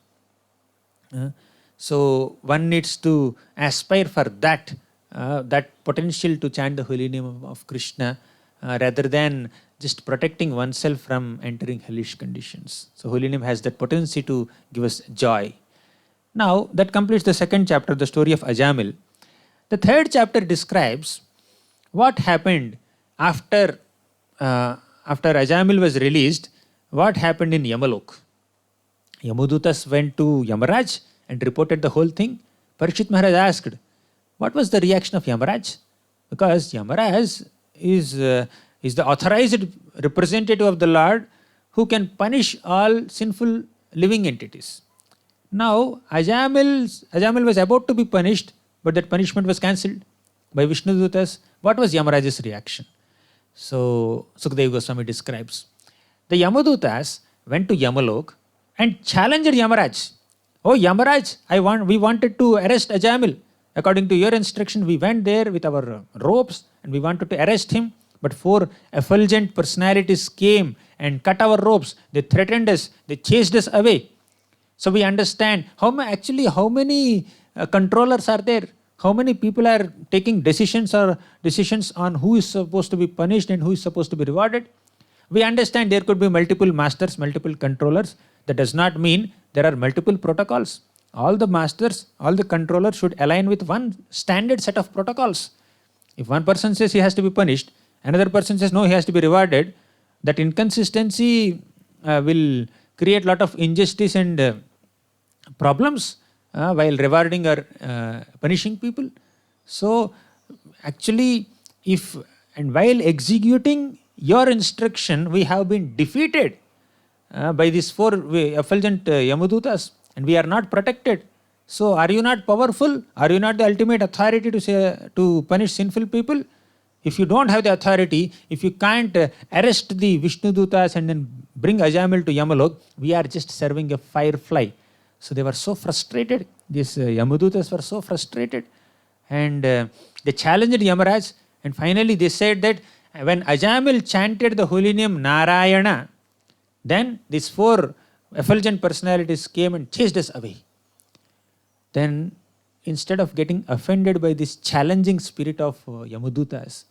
[SPEAKER 1] So one needs to aspire for that potential to chant the holy name of Krishna rather than just protecting oneself from entering hellish conditions. So holy name has that potency to give us joy. Now that completes the second chapter, the story of Ajamil. The third chapter describes what happened after Ajamil was released, what happened in Yamalok. Yamadutas went to Yamaraj and reported the whole thing. Parikshit Maharaj asked, what was the reaction of Yamaraj? Because Yamaraj is the authorized representative of the Lord who can punish all sinful living entities. Now, Ajamil was about to be punished, but that punishment was cancelled by Vishnudutas. What was Yamaraj's reaction? So, Sukadeva Goswami describes. The Yamadutas went to Yamalok and challenged Yamaraj. Oh Yamaraj, we wanted to arrest Ajamil. According to your instruction, we went there with our ropes and we wanted to arrest him. But 4 effulgent personalities came and cut our ropes. They threatened us. They chased us away. So we understand how many controllers are there. How many people are taking decisions on who is supposed to be punished and who is supposed to be rewarded. We understand there could be multiple masters, multiple controllers. That does not mean there are multiple protocols. All the masters, all the controllers should align with one standard set of protocols. If one person says he has to be punished, another person says no, he has to be rewarded, that inconsistency will create a lot of injustice and problems while rewarding or punishing people. So actually, while executing your instruction, we have been defeated by these 4 effulgent Yamadutas, and we are not protected. So are you not powerful? Are you not the ultimate authority to punish sinful people? If you don't have the authority, if you can't arrest the Vishnudutas and then bring Ajamil to Yamalok, we are just serving a firefly. So they were so frustrated. These Yamadutas were so frustrated. And they challenged Yamaraj. And finally they said that when Ajamil chanted the holy name Narayana, then these 4 effulgent personalities came and chased us away. Then instead of getting offended by this challenging spirit of Yamadutas,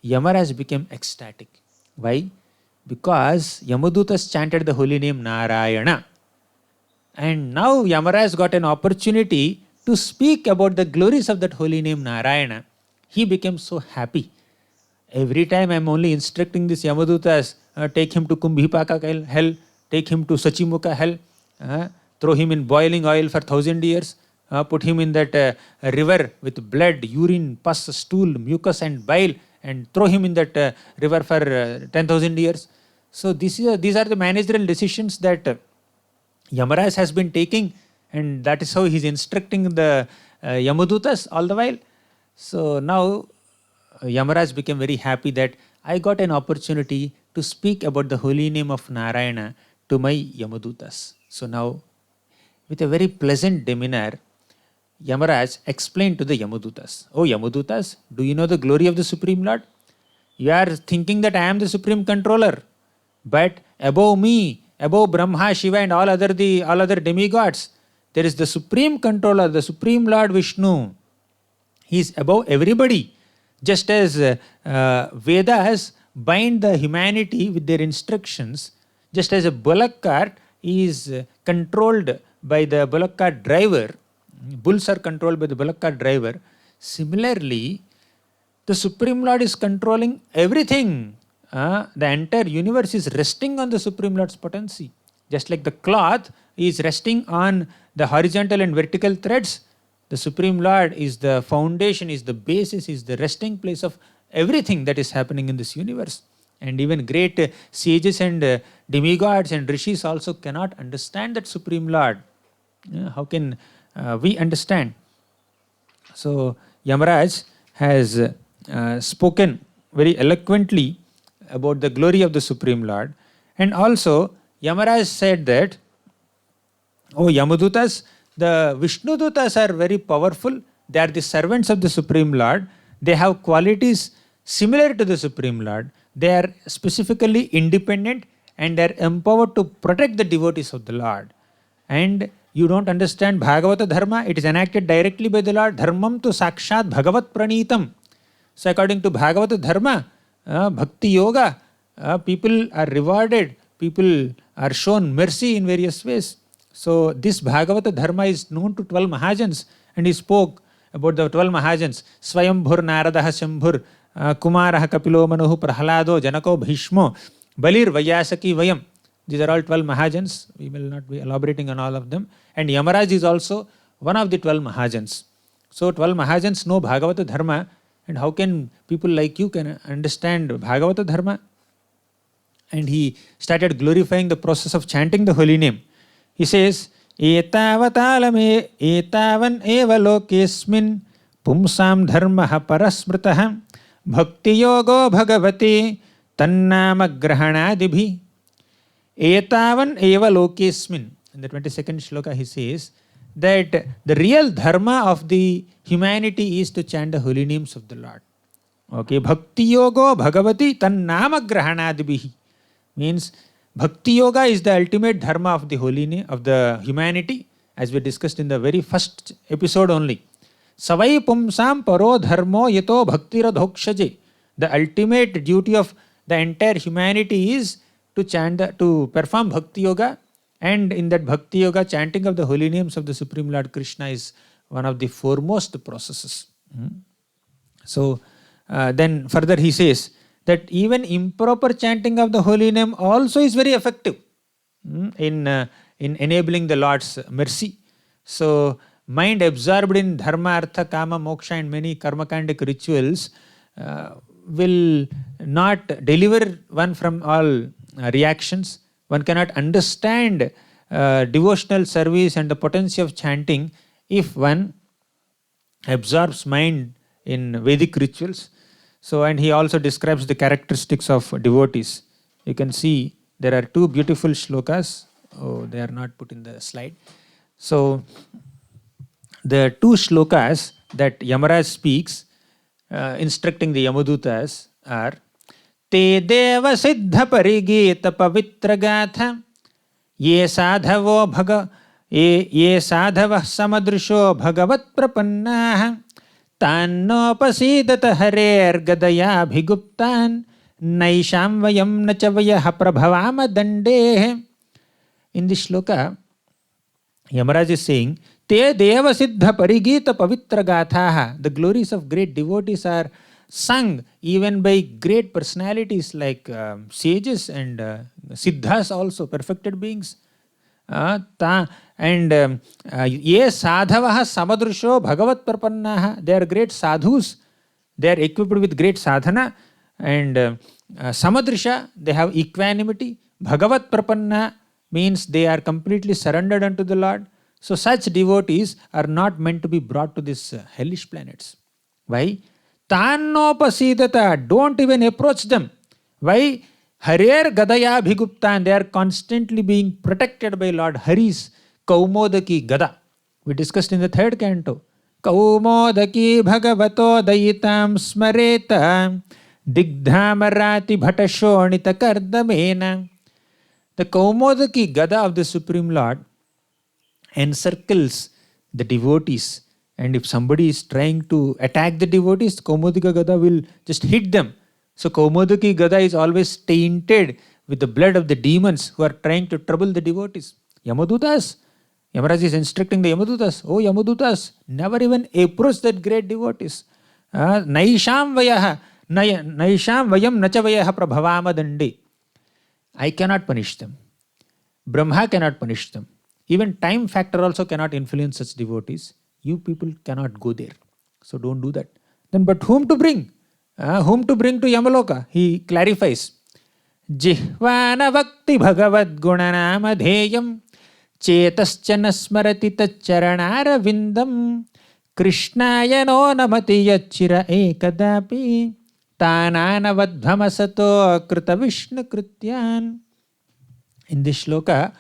[SPEAKER 1] Yamaraj became ecstatic. Why? Because Yamadutas chanted the holy name Narayana. And now Yamaraj got an opportunity to speak about the glories of that holy name Narayana. He became so happy. Every time I am only instructing this Yamadutas, take him to Kumbhipaka hell, take him to Sachimuka hell, throw him in boiling oil for 1,000 years, put him in that river with blood, urine, pus, stool, mucus and bile, and throw him in that river for 10,000 years. So these are the managerial decisions that Yamaraj has been taking, and that is how he is instructing the Yamadutas all the while. So now Yamaraj became very happy that I got an opportunity to speak about the holy name of Narayana to my Yamadutas. So now, with a very pleasant demeanor, Yamaraj explained to the Yamadutas, "Oh Yamadutas, do you know the glory of the Supreme Lord? You are thinking that I am the Supreme Controller, but above me, above Brahma, Shiva, and all other demigods, there is the Supreme Controller, the Supreme Lord Vishnu. He is above everybody. Just as Vedas bind the humanity with their instructions, just as a bullock cart is controlled by the bullock cart driver, bulls are controlled by the bullock cart driver. Similarly, the Supreme Lord is controlling everything. The entire universe is resting on the Supreme Lord's potency. Just like the cloth is resting on the horizontal and vertical threads, the Supreme Lord is the foundation, is the basis, is the resting place of everything that is happening in this universe. And even great sages and demigods and rishis also cannot understand that Supreme Lord. How can we understand? So Yamaraj has spoken very eloquently about the glory of the Supreme Lord. And also Yamaraj said that, "Oh Yamadutas, the Vishnudutas are very powerful. They are the servants of the Supreme Lord. They have qualities similar to the Supreme Lord. They are specifically independent and they are empowered to protect the devotees of the Lord. And you don't understand Bhagavata Dharma, it is enacted directly by the Lord. Dharmam tu sakshat bhagavat pranitam." So according to Bhagavata Dharma, Bhakti Yoga, people are rewarded, people are shown mercy in various ways. So this Bhagavata Dharma is known to 12 Mahajans, and he spoke about the 12 Mahajans. Swayambhur Naradaha Shambhur Kumaraha Kapilo Manuhu Prahalado Janako Bhishmo Balir Vayasaki Vayam. These are all 12 Mahajans. We will not be elaborating on all of them. And Yamaraj is also one of the 12 Mahajans. So 12 Mahajans know Bhagavata Dharma. And how can people like you can understand Bhagavata Dharma? And he started glorifying the process of chanting the holy name. He says, "Etavataalame etavan eva lokesmin pumsam dharmaha parasmritaha bhakti yogo bhagavati tannama grahanadibhi." Etavan eva lokesmin. In the 22nd shloka he says that the real dharma of the humanity is to chant the holy names of the Lord. Okay, Bhakti Yoga Bhagavati Tannama Grahanadibhi means Bhakti Yoga is the ultimate dharma of the holy name of the humanity, as we discussed in the very first episode only. Savai Pumsam Paro Dharmo Yato Bhaktiradhokshaje. The ultimate duty of the entire humanity is to to perform Bhakti Yoga, and in that Bhakti Yoga, chanting of the holy names of the Supreme Lord Krishna is one of the foremost processes. So then further he says that even improper chanting of the holy name also is very effective in enabling the Lord's mercy. So mind absorbed in dharma, artha, kama, moksha and many karmakandic rituals will not deliver one from all reactions. One cannot understand devotional service and the potency of chanting if one absorbs mind in Vedic rituals. So, and he also describes the characteristics of devotees. You can see there are two beautiful shlokas. Oh, they are not put in the slide. So, the two shlokas that Yamaraj speaks, instructing the Yamadutas are Te deva siddha parigita pavitra gatha ye sadhavo bhaga ye sadhavah samadrisho bhagavat prapannaha tannopasidata harer gadaya bhiguptan naisham vayam nachavayah prabhavama dandehe. In this shloka, Yamaraj is saying, Te deva siddha parigita pavitra gathaha. The glories of great devotees are sung even by great personalities like sages and siddhas also, perfected beings. And ye sadhavaha samadrusho bhagavat prapannaha. They are great sadhus. They are equipped with great sadhana. And samadrisha, they have equanimity. Bhagavat prapanna means they are completely surrendered unto the Lord. So such devotees are not meant to be brought to these hellish planets. Why? Tannopasidata, don't even approach them. Why? Harer Gadaya Bhigupta, and they are constantly being protected by Lord Hari's Kaumodaki Gada. We discussed in the third canto. Kaumodaki Bhagavato Dayitam Smareta Digdhamarati Bhatashonita Kardamena. The Kaumodaki Gada of the Supreme Lord encircles the devotees, and if somebody is trying to attack the devotees, Kaumodika Gada will just hit them. So Kaumodaki Gada is always tainted with the blood of the demons who are trying to trouble the devotees. Yamadutas, Yamaraj is instructing the Yamadutas, oh Yamadutas, never even approach that great devotees. Naisham vayam nacha vayaha prabhavama dandi. I cannot punish them. Brahma cannot punish them. Even time factor also cannot influence such devotees. You people cannot go there. So don't do that. Then but whom to bring? Whom to bring to Yamaloka? He clarifies. Jihvana vakti bhagavad gunanama dheyam chetaschana smarati taccharanara vindam krishnaya no namati yachira ekadapi tanana vadhamasato krita vishnu krityan. In this shloka,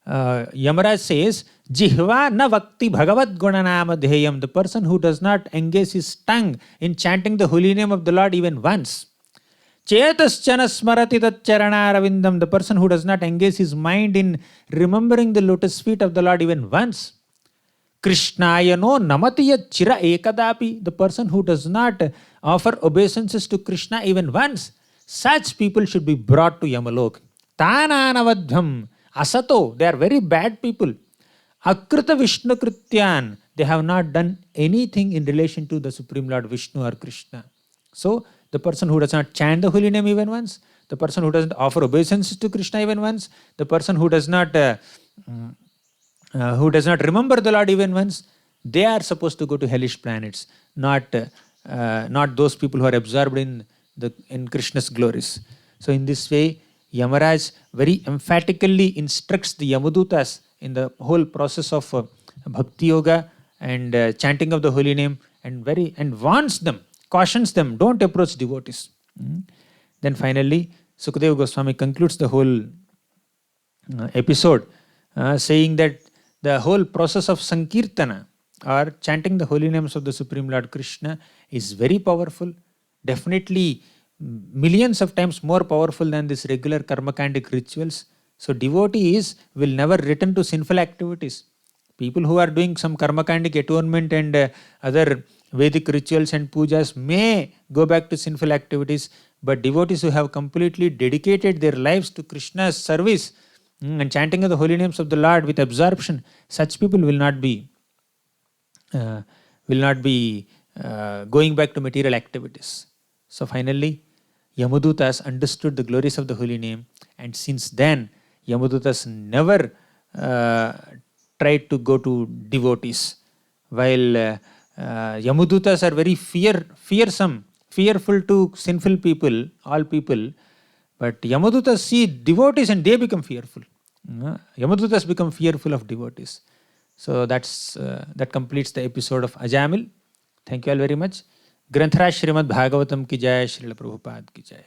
[SPEAKER 1] Yamaraj says, Jihva na vakti bhagavad gunanama dheyam. The person who does not engage his tongue in chanting the holy name of the Lord even once. Chetaschana smarati taccharanara. The person who does not engage his mind in remembering the lotus feet of the Lord even once. Krishnayano namatiya chira ekadapi. The person who does not offer obeisances to Krishna even once. Such people should be brought to Yamalok. Tananavadham asato. They are very bad people. Akrita Vishnu Krityan. They have not done anything in relation to the Supreme Lord Vishnu or Krishna. So, the person who does not chant the holy name even once, the person who doesn't offer obeisances to Krishna even once, the person who does not remember the Lord even once, they are supposed to go to hellish planets, not those people who are absorbed in Krishna's glories. So in this way, Yamaraj very emphatically instructs the Yamadutas in the whole process of bhakti yoga and chanting of the holy name, and warns them, cautions them, don't approach devotees. Then finally, Sukadeva Goswami concludes the whole episode saying that the whole process of Sankirtana or chanting the holy names of the Supreme Lord Krishna is very powerful, definitely millions of times more powerful than this regular karmakandic rituals. So devotees will never return to sinful activities. People who are doing some karmakandic atonement and other Vedic rituals and pujas may go back to sinful activities, but devotees who have completely dedicated their lives to Krishna's service and chanting of the holy names of the Lord with absorption, such people will not be going back to material activities. So finally, Yamadutas understood the glories of the holy name, and since then, Yamadutas never tried to go to devotees. While Yamadutas are very fearful to sinful people, all people, but Yamadutas see devotees and they become fearful. Yamadutas become fearful of devotees. So that completes the episode of Ajamil. Thank you all very much. Granthra Srimad Bhagavatam ki jai, Srila Prabhupada ki jai.